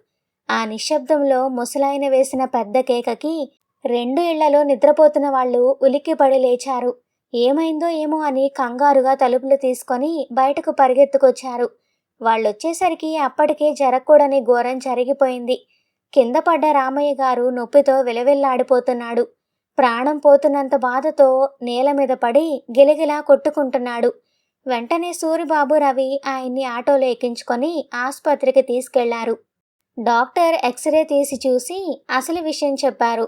ఆ నిశ్శబ్దంలో ముసలాయన వేసిన పెద్ద కేకకి 2 ఇళ్లలో నిద్రపోతున్న వాళ్ళు ఉలిక్కిపడి లేచారు. ఏమైందో ఏమో అని కంగారుగా తలుపులు తీసుకొని బయటకు పరిగెత్తుకొచ్చారు. వాళ్ళొచ్చేసరికి అప్పటికే జరగకూడని ఘోరం జరిగిపోయింది. కింద పడ్డ రామయ్య గారు నొప్పితో విలవిల్లాడిపోతున్నాడు. ప్రాణం పోతున్నంత బాధతో నేల మీద పడి గిలగిలా కొట్టుకుంటున్నాడు. వెంటనే సూరిబాబు, రవి ఆయన్ని ఆటోలో ఎక్కించుకొని ఆసుపత్రికి తీసుకెళ్లారు. డాక్టర్ ఎక్స్రే తీసి చూసి అసలు విషయం చెప్పారు.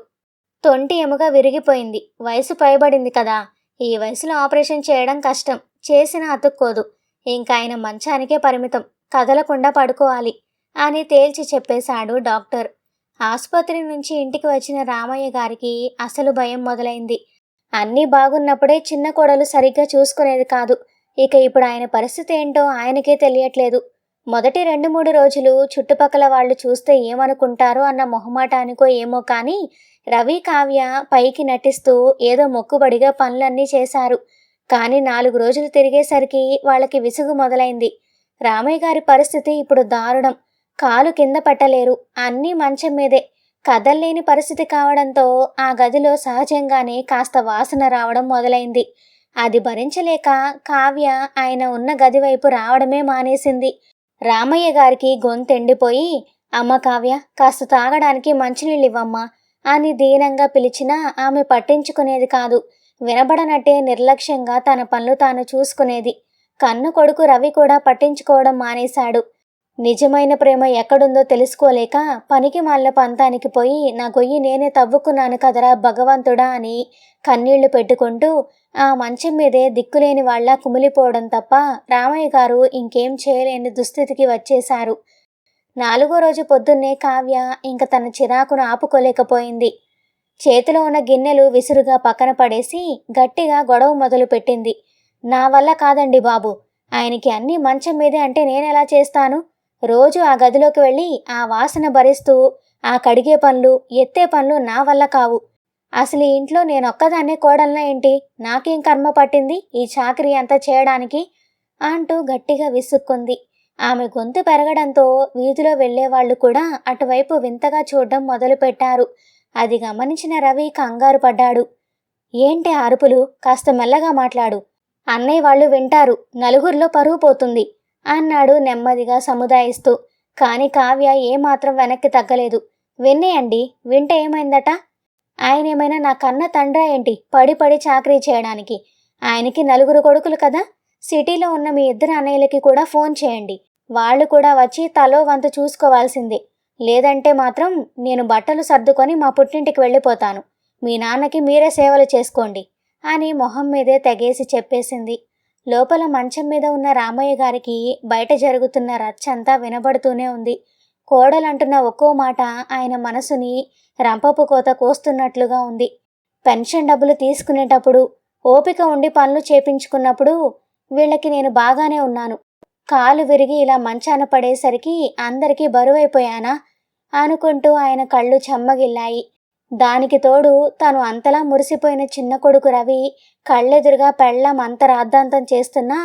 తొంటి ఎముక విరిగిపోయింది. వయసు పైబడింది కదా, ఈ వయసులో ఆపరేషన్ చేయడం కష్టం. చేసినా అతుక్కోదు. ఇంక ఆయన మంచానికే పరిమితం, కదలకుండా పడుకోవాలి అని తేల్చి చెప్పేశాడు డాక్టర్. ఆసుపత్రి నుంచి ఇంటికి వచ్చిన రామయ్య గారికి అసలు భయం మొదలైంది. అన్నీ బాగున్నప్పుడే చిన్న కోడలు సరిగ్గా చూసుకునేది కాదు. ఇక ఇప్పుడు ఆయన పరిస్థితి ఏంటో ఆయనకే తెలియట్లేదు. మొదటి 2-3 రోజులు చుట్టుపక్కల వాళ్ళు చూస్తే ఏమనుకుంటారో అన్న మొహమాటానికో ఏమో కానీ రవి, కావ్య పైకి నటిస్తూ ఏదో మొక్కుబడిగా పనులన్నీ చేశారు. కానీ 4 రోజులు తిరిగేసరికి వాళ్ళకి విసుగు మొదలైంది. రామయ్య గారి పరిస్థితి ఇప్పుడు దారుణం. కాలు కింద పెట్టలేరు. అన్నీ మంచం మీదే. కదల్లేని పరిస్థితి కావడంతో ఆ గదిలో సహజంగానే కాస్త వాసన రావడం మొదలైంది. అది భరించలేక కావ్య ఆయన ఉన్న గది వైపు రావడమే మానేసింది. రామయ్య గారికి గొంతెండిపోయి, అమ్మ కావ్య, కాస్త తాగడానికి మంచినీళ్ళివ్వమ్మా అని దీనంగా పిలిచినా ఆమె పట్టించుకునేది కాదు. వినబడనట్టే నిర్లక్ష్యంగా తన పనులు తాను చూసుకునేది. కన్ను కొడుకు రవి కూడా పట్టించుకోవడం మానేశాడు. నిజమైన ప్రేమ ఎక్కడుందో తెలుసుకోలేక పనికి మాలిన పంతానికి పోయి నా గొయ్యి నేనే తవ్వుకున్నాను కదరా భగవంతుడా అని కన్నీళ్లు పెట్టుకుంటూ ఆ మంచం మీదే దిక్కులేని వాళ్ళ కుమిలిపోవడం తప్ప రామయ్య గారు ఇంకేం చేయలేని దుస్థితికి వచ్చేశారు. 4వ రోజు పొద్దున్నే కావ్య ఇంక తన చిరాకును ఆపుకోలేకపోయింది. చేతిలో ఉన్న గిన్నెలు విసురుగా పక్కన పడేసి గట్టిగా గొడవ మొదలు పెట్టింది. నా వల్ల కాదండి బాబు, ఆయనకి అన్నీ మంచం మీదే అంటే నేనెలా చేస్తాను? రోజు ఆ గదిలోకి వెళ్ళి ఆ వాసన భరిస్తూ ఆ కడిగే పనులు, ఎత్తే పనులు నా వల్ల కావు. అసలు ఈ ఇంట్లో నేనొక్కదాన్నే కోడల్నా ఏంటి? నాకేం కర్మ పట్టింది ఈ చాకరీ అంతా చేయడానికి అంటూ గట్టిగా విసుక్కుంది. ఆమె గొంతు పెరగడంతో వీధిలో వెళ్లేవాళ్లు కూడా అటువైపు వింతగా చూడడం మొదలుపెట్టారు. అది గమనించిన రవి కంగారు పడ్డాడు. ఏంటి అరుపులు? కాస్త మెల్లగా మాట్లాడు. అన్నయ్య వాళ్ళు వింటారు, నలుగురిలో పరువు పోతుంది అన్నాడు నెమ్మదిగా సముదాయిస్తూ. కాని కావ్య ఏమాత్రం వెనక్కి తగ్గలేదు. విన్నేయండి, వింటే ఏమైందట? ఆయనేమైనా నా కన్న తండ్రా ఏంటి పడి పడి చాకరీ చేయడానికి? ఆయనకి 4 కొడుకులు కదా. సిటీలో ఉన్న మీ 2 అన్నయ్యలకి కూడా ఫోన్ చేయండి. వాళ్ళు కూడా వచ్చి తలో వంతు చూసుకోవాల్సిందే. లేదంటే మాత్రం నేను బట్టలు సర్దుకొని మా పుట్టింటికి వెళ్ళిపోతాను. మీ నాన్నకి మీరే సేవలు చేసుకోండి అని మొహం మీదే తెగేసి చెప్పేసింది. లోపల మంచం మీద ఉన్న రామయ్య గారికి బయట జరుగుతున్న రచ్చంతా వినబడుతూనే ఉంది. కోడలంటున్న ఒక్కో మాట ఆయన మనసుని రంపపు కోత కోస్తున్నట్లుగా ఉంది. పెన్షన్ డబ్బులు తీసుకునేటప్పుడు, ఓపిక ఉండి పనులు చేపించుకున్నప్పుడు వీళ్ళకి నేను బాగానే ఉన్నాను. కాలు విరిగి ఇలా మంచాన పడేసరికి అందరికీ బరువైపోయానా అనుకుంటూ ఆయన కళ్ళు చెమ్మగిల్లాయి. దానికి తోడు తను అంతలా మురిసిపోయిన చిన్న కొడుకు రవి కళ్ళెదురుగా పెళ్ళం అంత రాద్ధాంతం చేస్తున్నా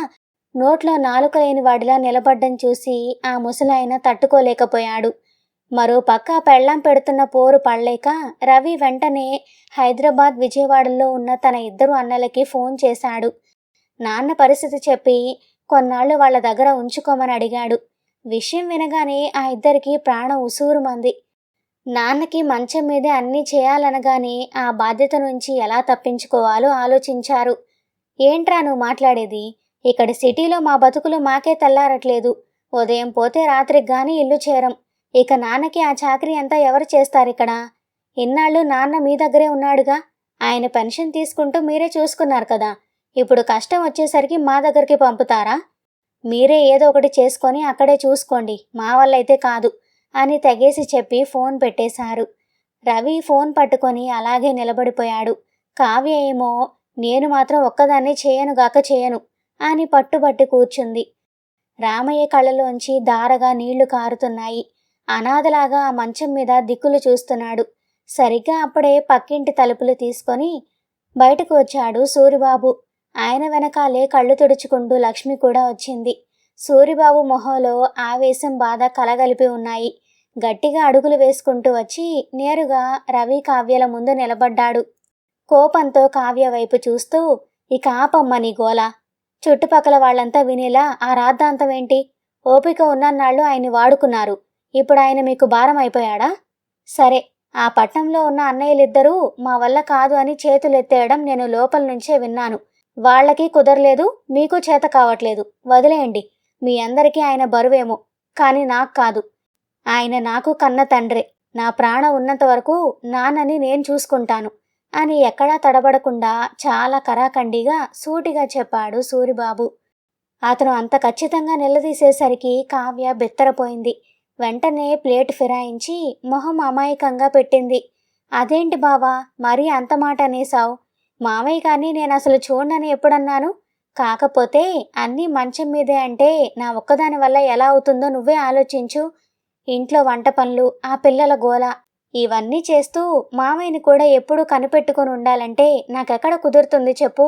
నోట్లో నాలుక లేని వాడిలా నిలబడ్డం చూసి ఆ ముసలాయన తట్టుకోలేకపోయాడు. మరో పక్క పెళ్ళం పెడుతున్న పోరు పడలేక రవి వెంటనే హైదరాబాద్, విజయవాడలో ఉన్న తన 2 అన్నలకి ఫోన్ చేశాడు. నాన్న పరిస్థితి చెప్పి కొన్నాళ్ళు వాళ్ళ దగ్గర ఉంచుకోమని అడిగాడు. విషయం వినగానే ఆ 2కి ప్రాణం ఉసూరుమంది. నాన్నకి మంచం మీదే అన్నీ చేయాలనగానే ఆ బాధ్యత నుంచి ఎలా తప్పించుకోవాలో ఆలోచించారు. ఏంట్రా నువ్వు మాట్లాడేది? ఇక్కడ సిటీలో మా బతుకులు మాకే తెల్లారట్లేదు. ఉదయం పోతే రాత్రికి గాని ఇల్లు చేరం. ఇక నాన్నకి ఆ చాకరీ అంతా ఎవరు చేస్తారిక్కడ? ఇన్నాళ్ళు నాన్న మీ దగ్గరే ఉన్నాడుగా, ఆయన పెన్షన్ తీసుకుంటూ మీరే చూసుకున్నారు కదా, ఇప్పుడు కష్టం వచ్చేసరికి మా దగ్గరికి పంపుతారా? మీరే ఏదో ఒకటి చేసుకొని అక్కడే చూసుకోండి, మా వల్లైతే కాదు అని తెగేసి చెప్పి ఫోన్ పెట్టేశారు. రవి ఫోన్ పట్టుకొని అలాగే నిలబడిపోయాడు. కావ్య ఏమో నేను మాత్రం ఒక్కదాన్నే చేయనుగాక చేయను అని పట్టుబట్టి కూర్చుంది. రామయ్య కళ్ళలోంచి ధారగా నీళ్లు కారుతున్నాయి. అనాథలాగా ఆ మంచం మీద దిక్కులు చూస్తున్నాడు. సరిగ్గా అప్పుడే పక్కింటి తలుపులు తీసుకొని బయటకు వచ్చాడు సూరిబాబు. ఆయన వెనకాలే కళ్ళు తుడుచుకుంటూ లక్ష్మి కూడా వచ్చింది. సూరిబాబు మొహంలో ఆవేశం, బాధ కలగలిపి ఉన్నాయి. గట్టిగా అడుగులు వేసుకుంటూ వచ్చి నేరుగా రవి కావ్యల ముందు నిలబడ్డాడు. కోపంతో కావ్య వైపు చూస్తూ, ఇక ఆపమ్మ నీ గోల, చుట్టుపక్కల వాళ్ళంతా వినేలా ఆ రాద్ధాంతమేంటి? ఓపిక ఉన్నన్నాళ్ళు ఆయన్ని వాడుకున్నారు, ఇప్పుడు ఆయన మీకు భారం అయిపోయాడా? సరే, ఆ పట్నంలో ఉన్న అన్నయ్యలిద్దరూ మా వల్ల కాదు అని చేతులెత్తేయడం నేను లోపల నుంచే విన్నాను. వాళ్లకి కుదరలేదు, మీకు చేత కావట్లేదు, వదిలేయండి. మీ అందరికీ ఆయన బరువేమో, కానీ నాకు కాదు. ఆయన నాకు కన్న తండ్రే. నా ప్రాణం ఉన్నంత వరకు నాన్నని నేను చూసుకుంటాను అని ఎక్కడా తడబడకుండా చాలా కరాఖండిగా సూటిగా చెప్పాడు సూరిబాబు. అతను అంత ఖచ్చితంగా నిలదీసేసరికి కావ్య బెత్తరపోయింది. వెంటనే ప్లేట్ ఫిరాయించి మొహం అమాయకంగా పెట్టింది. అదేంటి బావా, మరీ అంత మాట అనేసావు? మామయ్య కానీ నేను అసలు చూడనని ఎప్పుడన్నాను? కాకపోతే అన్నీ మంచం మీదే అంటే నా ఒక్కదాని వల్ల ఎలా అవుతుందో నువ్వే ఆలోచించు. ఇంట్లో వంట పనులు, ఆ పిల్లల గోల, ఇవన్నీ చేస్తూ మామయ్యని కూడా ఎప్పుడూ కనిపెట్టుకుని ఉండాలంటే నాకెక్కడ కుదురుతుంది చెప్పు?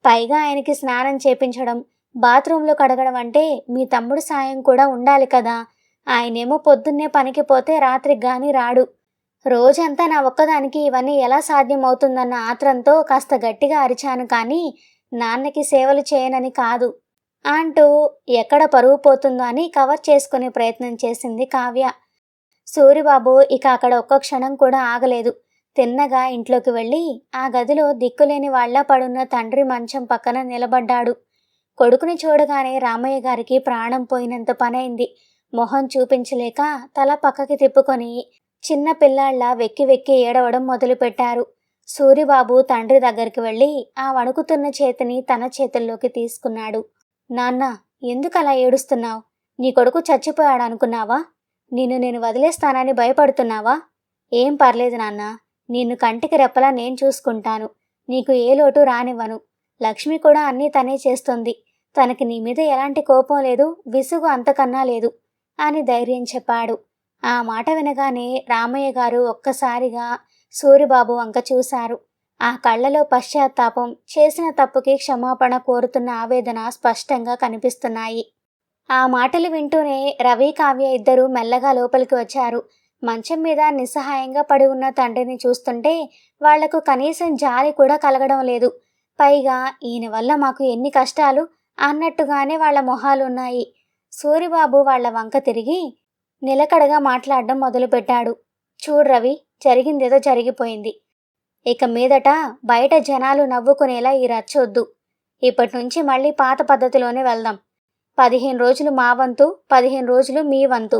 పైగా ఆయనకి స్నానం చేపించడం, బాత్రూంలో కడగడం అంటే మీ తమ్ముడు సాయం కూడా ఉండాలి కదా. ఆయనేమో పొద్దున్నే పనికి పోతే రాత్రికి గాని రాడు. రోజంతా నా ఒక్కదానికి ఇవన్నీ ఎలా సాధ్యమవుతుందన్న ఆత్రంతో కాస్త గట్టిగా అరిచాను, కానీ నాన్నకి సేవలు చేయనని కాదు అంటూ ఎక్కడ పరువు పోతుందో అని కవర్ చేసుకునే ప్రయత్నం చేసింది కావ్య. సూరిబాబు ఇక అక్కడ ఒక్క క్షణం కూడా ఆగలేదు. తిన్నగా ఇంట్లోకి వెళ్ళి ఆ గదిలో దిక్కులేని వాళ్లా పడున్న తండ్రి మంచం పక్కన నిలబడ్డాడు. కొడుకుని చూడగానే రామయ్య గారికి ప్రాణం పోయినంత పనైంది. మొహం చూపించలేక తల పక్కకి తిప్పుకొని చిన్న పిల్లాళ్లా వెక్కి వెక్కి ఏడవడం మొదలుపెట్టారు. సూరిబాబు తండ్రి దగ్గరికి వెళ్ళి ఆ వణుకుతున్న చేతిని తన చేతుల్లోకి తీసుకున్నాడు. నాన్న, ఎందుకలా ఏడుస్తున్నావు? నీ కొడుకు చచ్చిపోయాడనుకున్నావా? నేను వదిలేస్తానని భయపడుతున్నావా? ఏం పర్లేదు నాన్న, నిన్ను కంటికి రెప్పలా నేను చూసుకుంటాను. నీకు ఏ లోటు రానివ్వను. లక్ష్మి కూడా అన్నీ తనే చేస్తుంది. తనకి నీ మీద ఎలాంటి కోపం లేదు, విసుగు అంతకన్నా లేదు అని ధైర్యం చెప్పాడు. ఆ మాట వినగానే రామయ్య గారు ఒక్కసారిగా సూరిబాబు వంక చూశారు. ఆ కళ్ళలో పశ్చాత్తాపం, చేసిన తప్పుకి క్షమాపణ కోరుతున్న ఆవేదన స్పష్టంగా కనిపిస్తున్నాయి. ఆ మాటలు వింటూనే రవి, కావ్య ఇద్దరూ మెల్లగా లోపలికి వచ్చారు. మంచం మీద నిస్సహాయంగా పడి ఉన్న తండ్రిని చూస్తుంటే వాళ్లకు కనీసం జాలి కూడా కలగడం లేదు. పైగా ఈయన వల్ల మాకు ఎన్ని కష్టాలు అన్నట్టుగానే వాళ్ల మొహాలున్నాయి. సూరిబాబు వాళ్ల వంక తిరిగి నిలకడగా మాట్లాడడం మొదలుపెట్టాడు. చూడు రవి, జరిగిందేదో జరిగిపోయింది. ఇక మీదట బయట జనాలు నవ్వుకునేలా ఈ రచ్చొద్దు. ఇప్పటినుంచి మళ్ళీ పాత పద్ధతిలోనే వెళ్దాం. 15 రోజులు మా వంతు, 15 రోజులు మీ వంతు.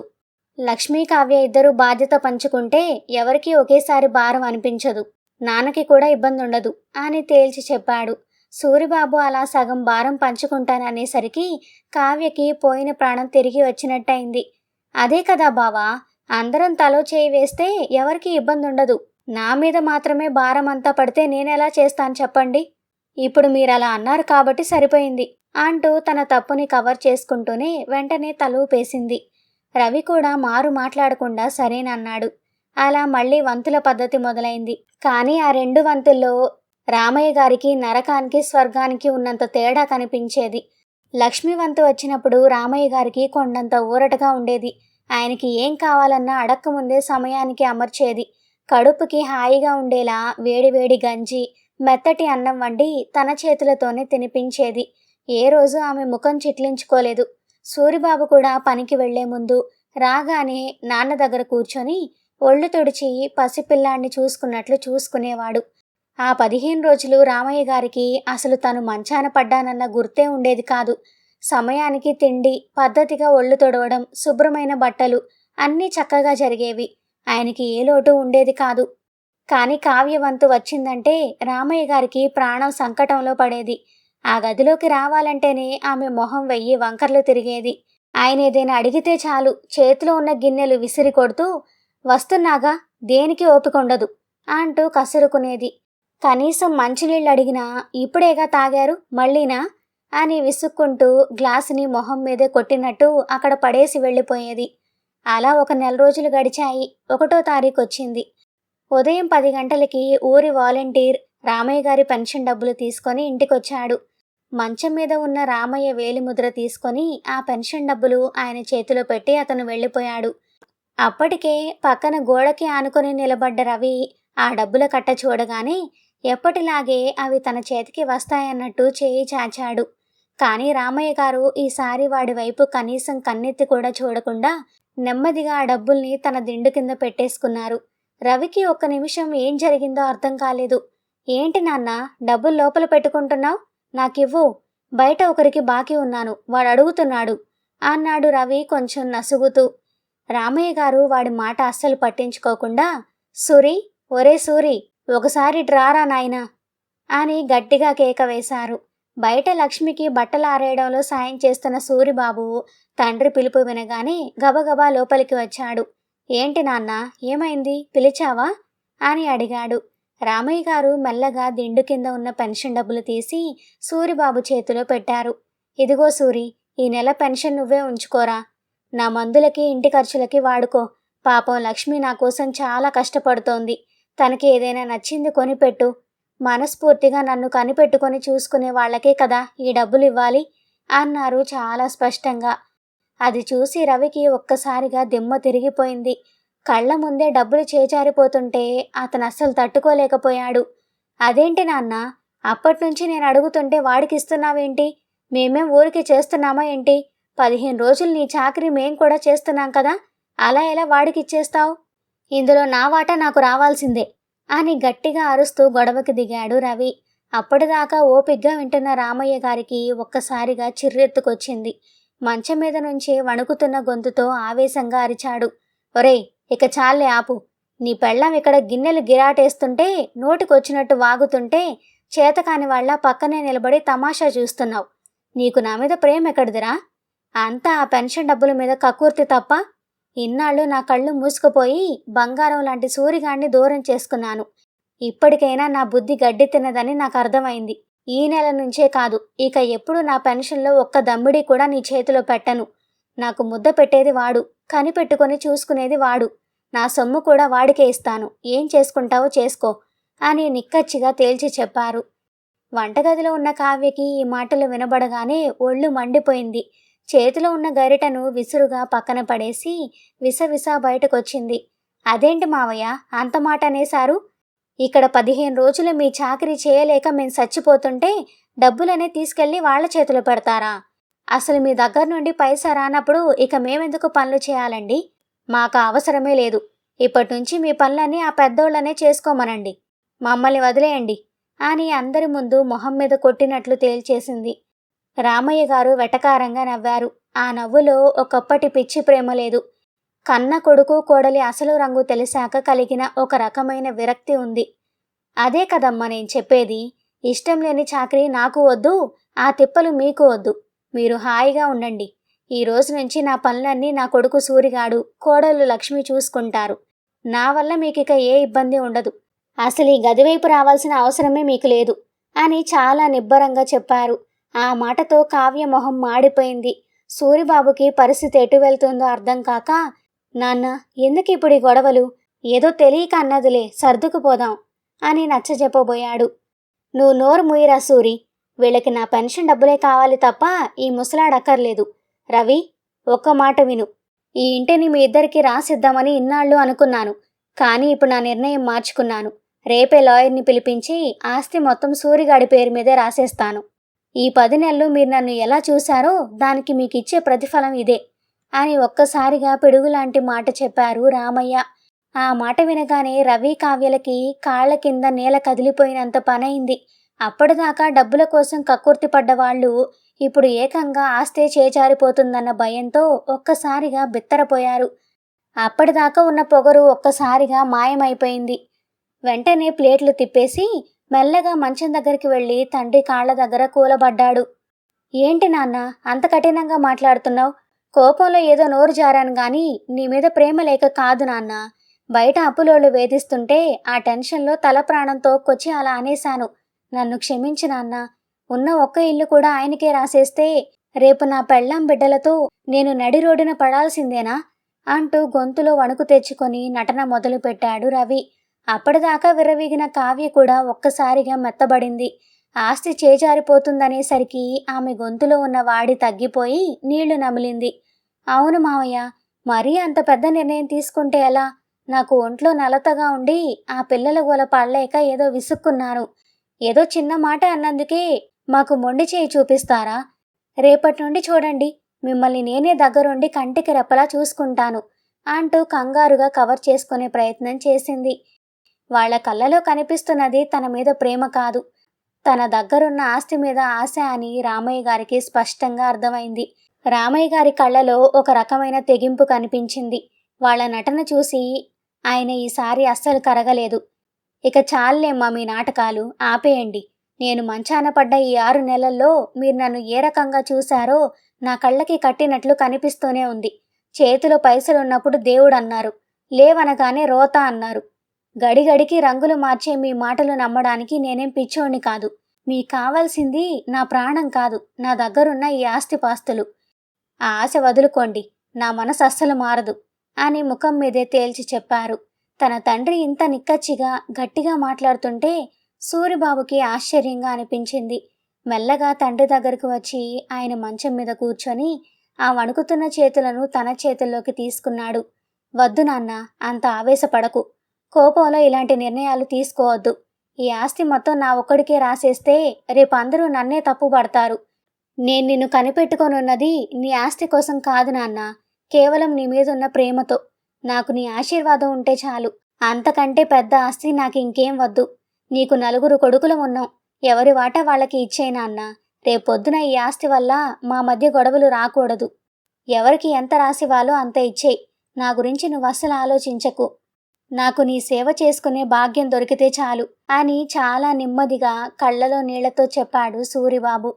లక్ష్మీ, కావ్య ఇద్దరూ బాధ్యత పంచుకుంటే ఎవరికీ ఒకేసారి భారం అనిపించదు. నాన్నకి కూడా ఇబ్బంది ఉండదు అని తేల్చి చెప్పాడు. సూరిబాబు అలా సగం భారం పంచుకుంటాననేసరికి కావ్యకి పోయిన ప్రాణం తిరిగి వచ్చినట్టయింది. అదే కదా బావా, అందరం తలో చేయి వేస్తే ఎవరికి ఇబ్బంది ఉండదు. నా మీద మాత్రమే భారం అంతా పడితే నేనెలా చేస్తాను చెప్పండి? ఇప్పుడు మీరలా అన్నారు కాబట్టి సరిపోయింది అంటూ తన తప్పుని కవర్ చేసుకుంటూనే వెంటనే తలూపేసింది. రవి కూడా మారు మాట్లాడకుండా సరేనన్నాడు. అలా మళ్ళీ వంతుల పద్ధతి మొదలైంది. కానీ ఆ 2 వంతుల్లో రామయ్య గారికి నరకానికి, స్వర్గానికి ఉన్నంత తేడా కనిపించేది. లక్ష్మి వంతు వచ్చినప్పుడు రామయ్య గారికి కొండంత ఊరటగా ఉండేది. ఆయనకి ఏం కావాలన్నా అడక్కముందే సమయానికి అమర్చేది. కడుపుకి హాయిగా ఉండేలా వేడివేడి గంజి, మెత్తటి అన్నం వండి తన చేతులతోనే తినిపించేది. ఏ రోజు ఆమె ముఖం చిట్లించుకోలేదు. సూరిబాబు కూడా పనికి వెళ్లే ముందు రాగానే నాన్న దగ్గర కూర్చొని ఒళ్ళు తుడిచి పసిపిల్లాన్ని చూసుకున్నట్లు చూసుకునేవాడు. ఆ 15 రోజులు రామయ్య గారికి అసలు తను మంచాన పడ్డానన్న గుర్తే ఉండేది కాదు. సమయానికి తిండి, పద్ధతిగా ఒళ్ళు తొడవడం, శుభ్రమైన బట్టలు అన్నీ చక్కగా జరిగేవి. ఆయనకి ఏ లోటు ఉండేది కాదు. కానీ కావ్య వంతు వచ్చిందంటే రామయ్య గారికి ప్రాణం సంకటంలో పడేది. ఆ గదిలోకి రావాలంటేనే ఆమె మొహం 1000 వంకర్లు తిరిగేది. ఆయన ఏదైనా అడిగితే చాలు చేతిలో ఉన్న గిన్నెలు విసిరి కొడుతూ, వస్తున్నాగా, దేనికి ఓపికొండదు అంటూ కసురుకునేది. కనీసం మంచినీళ్ళు అడిగినా ఇప్పుడేగా తాగారు మళ్ళీనా అని విసుక్కుంటూ గ్లాసుని మొహం మీదే కొట్టినట్టు అక్కడ పడేసి వెళ్ళిపోయేది. అలా ఒక 1 రోజులు గడిచాయి. 1వ తారీఖు వచ్చింది. ఉదయం 10 గంటలకి ఊరి వాలంటీర్ రామయ్య గారి పెన్షన్ డబ్బులు తీసుకొని ఇంటికొచ్చాడు. మంచం మీద ఉన్న రామయ్య వేలిముద్ర తీసుకొని ఆ పెన్షన్ డబ్బులు ఆయన చేతిలో పెట్టి అతను వెళ్ళిపోయాడు. అప్పటికే పక్కన గోడకి ఆనుకొని నిలబడ్డ రవి ఆ డబ్బుల కట్ట చూడగానే ఎప్పటిలాగే అవి తన చేతికి వస్తాయన్నట్టు చేయి చాచాడు. కానీ రామయ్య గారు ఈసారి వాడి వైపు కనీసం కన్నెత్తి కూడా చూడకుండా నెమ్మదిగా ఆ డబ్బుల్ని తన దిండు కింద పెట్టేసుకున్నారు. రవికి ఒక్క నిమిషం ఏం జరిగిందో అర్థం కాలేదు. ఏంటి నాన్న, డబ్బులు లోపల పెట్టుకుంటున్నావు? నాకివ్వు, బయట ఒకరికి బాకీ ఉన్నాను, వాడు అడుగుతున్నాడు అన్నాడు రవి కొంచెం నసుగుతూ. రామయ్య గారు వాడి మాట అస్సలు పట్టించుకోకుండా, సూరి, ఒరే సూరి, ఒకసారి డ్రారా నాయనా అని గట్టిగా కేక వేశారు. బయట లక్ష్మికి బట్టలు ఆరేయడంలో సాయం చేస్తున్న సూరిబాబు తండ్రి పిలుపు వినగానే గబగబా లోపలికి వచ్చాడు. ఏంటి నాన్న, ఏమైంది, పిలిచావా అని అడిగాడు. రామయ్య గారు మెల్లగా దిండు కింద ఉన్న పెన్షన్ డబ్బులు తీసి సూరిబాబు చేతిలో పెట్టారు. ఇదిగో సూరి, ఈ నెల పెన్షన్ నువ్వే ఉంచుకోరా. నా మందులకి ఇంటి ఖర్చులకి వాడుకో. పాపం లక్ష్మి నా కోసం చాలా కష్టపడుతోంది. తనకి ఏదైనా నచ్చింది కొనిపెట్టు. మనస్ఫూర్తిగా నన్ను కనిపెట్టుకొని చూసుకునే వాళ్ళకే కదా ఈ డబ్బులు ఇవ్వాలి అన్నారు చాలా స్పష్టంగా. అది చూసి రవికి ఒక్కసారిగా దిమ్మ తిరిగిపోయింది. కళ్ళ ముందే డబ్బులు చేజారిపోతుంటే అతను అస్సలు తట్టుకోలేకపోయాడు. అదేంటి నాన్న, అప్పట్నుంచి నేను అడుగుతుంటే వాడికిస్తున్నావేంటి? మేమేం ఊరికి చేస్తున్నామా ఏంటి? 15 రోజులు నీ చాకరీ మేం కూడా చేస్తున్నాం కదా, అలా ఎలా వాడికిచ్చేస్తావు? ఇందులో నా వాటా నాకు రావాల్సిందే అని గట్టిగా అరుస్తూ గొడవకి దిగాడు రవి. అప్పటిదాకా ఓపిగ్గా వింటున్న రామయ్య గారికి ఒక్కసారిగా చిర్రెత్తుకొచ్చింది. మంచం మీద నుంచి వణుకుతున్న గొంతుతో ఆవేశంగా అరిచాడు. ఒరేయ్, ఇక చాలే ఆపు. నీ పెళ్ళాం ఇక్కడ గిన్నెలు గిరాటేస్తుంటే నోటికొచ్చినట్టు వాగుతుంటే చేతకాని వాళ్ళ పక్కనే నిలబడి తమాషా చూస్తున్నావు. నీకు నా మీద ప్రేమ ఎక్కడిదిరా? అంతా ఆ పెన్షన్ డబ్బుల మీద కక్కుర్తి తప్ప. ఇన్నాళ్ళు నా కళ్ళు మూసుకుపోయి బంగారం లాంటి సూరిగాన్ని దూరం చేసుకున్నాను. ఇప్పటికైనా నా బుద్ధి గడ్డి తిన్నదని నాకు అర్థమైంది. ఈ నెల నుంచే కాదు, ఇక ఎప్పుడు నా పెన్షన్లో ఒక్క దమ్మిడి కూడా నీ చేతిలో పెట్టను. నాకు ముద్ద పెట్టేది వాడు, కనిపెట్టుకొని చూసుకునేది వాడు. నా సొమ్ము కూడా వాడికే ఇస్తాను. ఏం చేసుకుంటావో చేసుకో అని నిక్కచ్చిగా తేల్చి చెప్పారు. వంటగదిలో ఉన్న కావ్యకి ఈ మాటలు వినబడగానే ఒళ్ళు మండిపోయింది. చేతిలో ఉన్న గరిటను విసురుగా పక్కన పడేసి విసవిసా బయటకొచ్చింది. అదేంటి మావయ్య, అంత మాట అనేశారు? ఇక్కడ 15 రోజులు మీ చాకరీ చేయలేక మేం చచ్చిపోతుంటే డబ్బులనే తీసుకెళ్లి వాళ్ల చేతిలో పెడతారా? అసలు మీ దగ్గర నుండి పైసా రానప్పుడు ఇక మేమెందుకు పనులు చేయాలండి? మాకు అవసరమే లేదు. ఇప్పటినుంచి మీ పనులన్నీ ఆ పెద్దోళ్లనే చేసుకోమనండి. మమ్మల్ని వదిలేయండి అని అందరి ముందు మొహం మీద కొట్టినట్లు తేల్చేసింది. రామయ్య గారు వెటకారంగా నవ్వారు. ఆ నవ్వులో ఒకప్పటి పిచ్చి ప్రేమ లేదు. కన్న కొడుకు కోడలి అసలు రంగు తెలిసాక కలిగిన ఒక రకమైన విరక్తి ఉంది. అదే కదమ్మా నేను చెప్పేది. ఇష్టం లేని చాకరీ నాకు వద్దు, ఆ తిప్పలు మీకు వద్దు. మీరు హాయిగా ఉండండి. ఈ రోజు నుంచి నా పనులన్నీ నా కొడుకు సూరిగాడు, కోడలు లక్ష్మి చూసుకుంటారు. నా వల్ల మీకిక ఏ ఇబ్బంది ఉండదు. అసలు ఈ గదివైపు రావాల్సిన అవసరమే మీకు లేదు అని చాలా నిబ్బరంగా చెప్పారు. ఆ మాటతో కావ్య మొహం మాడిపోయింది. సూరిబాబుకి పరిస్థితి ఎటు వెళ్తుందో అర్థం కాక, నాన్న, ఎందుకిప్పుడు ఈ గొడవలు? ఏదో తెలియక అన్నదిలే, సర్దుకుపోదాం అని నచ్చజెప్పబోయాడు. నువ్వు నోరు ముయ్యరా సూరి. వీళ్ళకి నా పెన్షన్ డబ్బులే కావాలి తప్ప ఈ ముసలాడక్కర్లేదు. రవి, ఒక్క మాట విను. ఈ ఇంటిని మీ ఇద్దరికి రాసిద్దామని ఇన్నాళ్ళు అనుకున్నాను. కానీ ఇప్పుడు నా నిర్ణయం మార్చుకున్నాను. రేపే లాయర్ని పిలిపించి ఆస్తి మొత్తం సూరిగాడి పేరు మీదే రాసేస్తాను. ఈ 10 నెలలు మీరు నన్ను ఎలా చూశారో దానికి మీకిచ్చే ప్రతిఫలం ఇదే అని ఒక్కసారిగా పిడుగులాంటి మాట చెప్పారు రామయ్య. ఆ మాట వినగానే రవి కావ్యలకి కాళ్ల కింద నేల కదిలిపోయినంత పనైంది. అప్పటిదాకా డబ్బుల కోసం కక్కుర్తి పడ్డవాళ్లు ఇప్పుడు ఏకంగా ఆస్తే చేజారిపోతుందన్న భయంతో ఒక్కసారిగా బిత్తరపోయారు. అప్పటిదాకా ఉన్న పొగరు ఒక్కసారిగా మాయమైపోయింది. వెంటనే ప్లేట్లు తిప్పేసి మెల్లగా మంచం దగ్గరికి వెళ్ళి తండ్రి కాళ్ల దగ్గర కూలబడ్డాడు. ఏంటి నాన్న అంత కఠినంగా మాట్లాడుతున్నావు? కోపంలో ఏదో నోరు జారాను గాని నీ మీద ప్రేమ లేక కాదు నాన్న. బయట అప్పులోళ్ళు వేధిస్తుంటే ఆ టెన్షన్లో తల ప్రాణం తోక్కొచ్చి అలా అనేశాను. నన్ను క్షమించు నాన్న. ఉన్న ఒక్క ఇల్లు కూడా ఆయనకే రాసేస్తే రేపు నా పెళ్ళాం బిడ్డలతో నేను నడి రోడ్డున పడాల్సిందేనా అంటూ గొంతులో వణుకు తెచ్చుకొని నటన మొదలుపెట్టాడు రవి. అప్పటిదాకా విర్రవీగిన కావ్య కూడా ఒక్కసారిగా మెత్తబడింది. ఆస్తి చేజారిపోతుందనేసరికి ఆమె గొంతులో ఉన్న వాడి తగ్గిపోయి నీళ్లు నమిలింది. అవును మావయ్య, మరీ అంత పెద్ద నిర్ణయం తీసుకుంటే ఎలా? నాకు ఒంట్లో నలతగా ఉండి ఆ పిల్లల గోల పడలేక ఏదో విసుక్కున్నాను. ఏదో చిన్న మాట అన్నందుకే మాకు మొండి చేయి చూపిస్తారా? రేపటి నుండి చూడండి, మిమ్మల్ని నేనే దగ్గరుండి కంటికి రెప్పలా చూసుకుంటాను అంటూ కంగారుగా కవర్ చేసుకునే ప్రయత్నం చేసింది. వాళ్ల కళ్ళలో కనిపిస్తున్నది తన మీద ప్రేమ కాదు, తన దగ్గరున్న ఆస్తి మీద ఆశ అని రామయ్య గారికి స్పష్టంగా అర్థమైంది. రామయ్య గారి కళ్ళలో ఒక రకమైన తెగింపు కనిపించింది. వాళ్ల నటన చూసి ఆయన ఈసారి అస్సలు కరగలేదు. ఇక చాలేమ్మా మీ నాటకాలు, ఆపేయండి. నేను మంచాన పడ్డ ఈ 6 నెలల్లో మీరు నన్ను ఏ రకంగా చూశారో నా కళ్ళకి కట్టినట్లు కనిపిస్తూనే ఉంది. చేతిలో పైసలున్నప్పుడు దేవుడు అన్నారు, లేవనగానే రోత అన్నారు. గడిగడికి రంగులు మార్చే మీ మాటలు నమ్మడానికి నేనేం పిచ్చోణ్ణి కాదు. మీకు కావాల్సింది నా ప్రాణం కాదు, నా దగ్గరున్న ఈ ఆస్తిపాస్తులు. ఆ ఆశ వదులుకోండి, నా మనసు అస్సలు మారదు అని ముఖం మీదే తేల్చి చెప్పారు. తన తండ్రి ఇంత నిక్కచ్చిగా గట్టిగా మాట్లాడుతుంటే సూరిబాబుకి ఆశ్చర్యంగా అనిపించింది. మెల్లగా తండ్రి దగ్గరకు వచ్చి ఆయన మంచం మీద కూర్చొని ఆ వణుకుతున్న చేతులను తన చేతుల్లోకి తీసుకున్నాడు. వద్దు నాన్న, అంత ఆవేశపడకు. కోపంలో ఇలాంటి నిర్ణయాలు తీసుకోవద్దు. ఈ ఆస్తి మొత్తం నా ఒక్కడికే రాసేస్తే రేపు అందరూ నన్నే తప్పుపడతారు. నేను నిన్ను కనిపెట్టుకొనున్నది నీ ఆస్తి కోసం కాదు నాన్న, కేవలం నీ మీదున్న ప్రేమతో. నాకు నీ ఆశీర్వాదం ఉంటే చాలు. అంతకంటే పెద్ద ఆస్తి నాకు ఇంకేం వద్దు. నీకు 4 కొడుకులు ఉన్నాం, ఎవరి వాటా వాళ్ళకి ఇచ్చేయి నాన్న. రేపొద్దున ఈ ఆస్తి వల్ల మా మధ్య గొడవలు రాకూడదు. ఎవరికి ఎంత రాసివాలో అంత ఇచ్చేయి. నా గురించి నువ్వు అస్సలు ఆలోచించకు. నాకు నీ సేవ చేసుకునే భాగ్యం దొరికితే చాలు అని చాలా నెమ్మదిగా కళ్ళలో నీళ్లతో చెప్పాడు సూరిబాబు.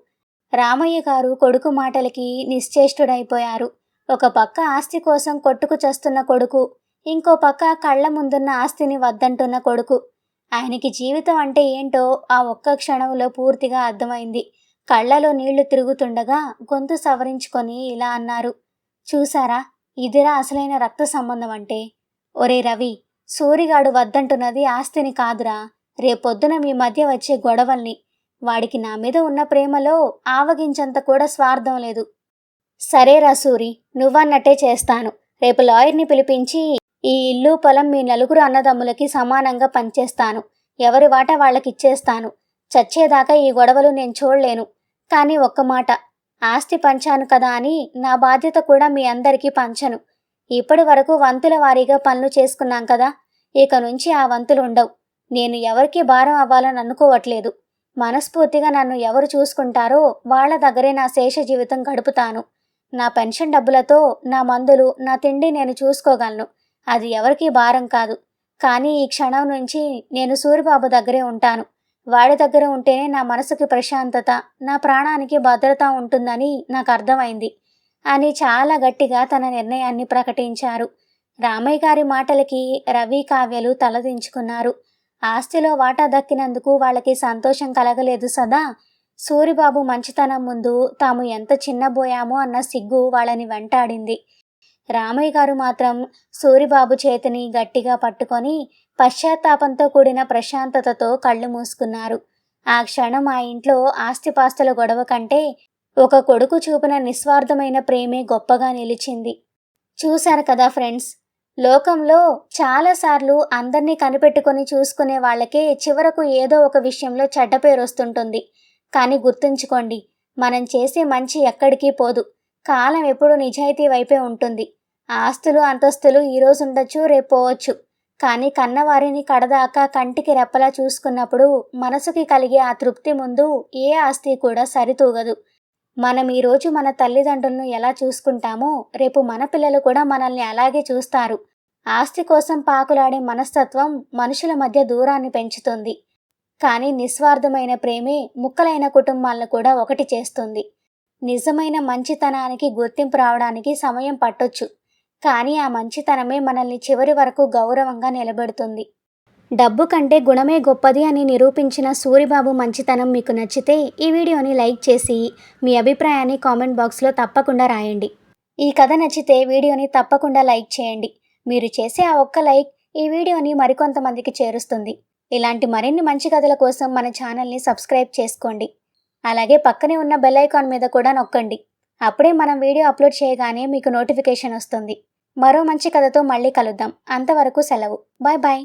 రామయ్య గారు కొడుకు మాటలకి నిశ్చేష్టుడైపోయారు. ఒక పక్క ఆస్తి కోసం కొట్టుకు చస్తున్న కొడుకు, ఇంకో పక్క కళ్ళ ముందున్న ఆస్తిని వద్దంటున్న కొడుకు. ఆయనకి జీవితం అంటే ఏంటో ఆ ఒక్క క్షణంలో పూర్తిగా అర్థమైంది. కళ్ళలో నీళ్లు తిరుగుతుండగా గొంతు సవరించుకొని ఇలా అన్నారు, చూసారా, ఇదిరా అసలైన రక్త సంబంధం అంటే. ఒరే రవి, సూరిగాడు వద్దంటున్నది ఆస్తిని కాదురా, రేపొద్దున మీ మధ్య వచ్చే గొడవల్ని. వాడికి నా మీద ఉన్న ప్రేమలో ఆవగించంత కూడా స్వార్థం లేదు. సరేరా సూరి, నువ్వన్నట్టే చేస్తాను. రేపు లాయర్ని పిలిపించి ఈ ఇల్లు పొలం మీ 4 అన్నదమ్ములకి సమానంగా పంచేస్తాను. ఎవరి వాటా వాళ్ళకిచ్చేస్తాను. చచ్చేదాకా ఈ గొడవలు నేను చూడలేను. కానీ ఒక్క మాట, ఆస్తి పంచాను కదా అని నా బాధ్యత కూడా మీ అందరికీ పంచను. ఇప్పటి వరకు వంతుల వారీగా పనులు చేసుకున్నాం కదా, ఇక నుంచి ఆ వంతులు ఉండవు. నేను ఎవరికి భారం అవ్వాలని అనుకోవట్లేదు. మనస్ఫూర్తిగా నన్ను ఎవరు చూసుకుంటారో వాళ్ల దగ్గరే నా శేష జీవితం గడుపుతాను. నా పెన్షన్ డబ్బులతో నా మందులు, నా తిండి నేను చూసుకోగలను. అది ఎవరికీ భారం కాదు. కానీ ఈ క్షణం నుంచి నేను సూరిబాబు దగ్గరే ఉంటాను. వాడి దగ్గర ఉంటేనే నా మనసుకి ప్రశాంతత, నా ప్రాణానికి భద్రత ఉంటుందని నాకు అర్థమైంది అని చాలా గట్టిగా తన నిర్ణయాన్ని ప్రకటించారు. రామయ్య గారి మాటలకి రవి, కావ్యలు తలదించుకున్నారు. ఆస్తిలో వాటా దక్కినందుకు వాళ్ళకి సంతోషం కలగలేదు సదా. సూరిబాబు మంచితనం ముందు తాము ఎంత చిన్నబోయామో అన్న సిగ్గు వాళ్ళని వెంటాడింది. రామయ్య గారు మాత్రం సూరిబాబు చేతిని గట్టిగా పట్టుకొని పశ్చాత్తాపంతో కూడిన ప్రశాంతతతో కళ్ళు మూసుకున్నారు. ఆ క్షణం ఆ ఇంట్లో ఆస్తిపాస్తుల గొడవ కంటే ఒక కొడుకు చూపిన నిస్వార్థమైన ప్రేమే గొప్పగా నిలిచింది. చూశారు కదా ఫ్రెండ్స్, లోకంలో చాలాసార్లు అందర్నీ కనిపెట్టుకొని చూసుకునే వాళ్ళకే చివరకు ఏదో ఒక విషయంలో చెడ్డ పేరు వస్తుంటుంది. కానీ గుర్తుంచుకోండి, మనం చేసే మంచి ఎక్కడికి పోదు. కాలం ఎప్పుడూ నిజాయితీ వైపే ఉంటుంది. ఆస్తులు, అంతస్తులు ఈరోజు ఉండొచ్చు, రేపు పోవచ్చు. కానీ కన్నవారిని కడదాకా కంటికి రెప్పలా చూసుకున్నప్పుడు మనసుకి కలిగే ఆ తృప్తి ముందు ఏ ఆస్తి కూడా సరితూగదు. మనం ఈరోజు మన తల్లిదండ్రులను ఎలా చూసుకుంటామో రేపు మన పిల్లలు కూడా మనల్ని అలాగే చూస్తారు. ఆస్తి కోసం పాకులాడే మనస్తత్వం మనుషుల మధ్య దూరాన్ని పెంచుతుంది. కానీ నిస్వార్థమైన ప్రేమే ముక్కలైన కుటుంబాలను కూడా ఒకటి చేస్తుంది. నిజమైన మంచితనానికి గుర్తింపు రావడానికి సమయం పట్టొచ్చు, కానీ ఆ మంచితనమే మనల్ని చివరి వరకు గౌరవంగా నిలబెడుతుంది. డబ్బు కంటే గుణమే గొప్పది అని నిరూపించిన సూరిబాబు మంచితనం మీకు నచ్చితే ఈ వీడియోని లైక్ చేసి మీ అభిప్రాయాన్ని కామెంట్ బాక్స్లో తప్పకుండా రాయండి. ఈ కథ నచ్చితే వీడియోని తప్పకుండా లైక్ చేయండి. మీరు చేసే ఆ ఒక్క లైక్ ఈ వీడియోని మరికొంతమందికి చేరుస్తుంది. ఇలాంటి మరిన్ని మంచి కథల కోసం మన ఛానల్ని సబ్స్క్రైబ్ చేసుకోండి. అలాగే పక్కనే ఉన్న బెల్ ఐకాన్ మీద కూడా నొక్కండి. అప్పుడే మనం వీడియో అప్లోడ్ చేయగానే మీకు నోటిఫికేషన్ వస్తుంది. మరో మంచి కథతో మళ్ళీ కలుద్దాం. అంతవరకు సెలవు. Bye bye.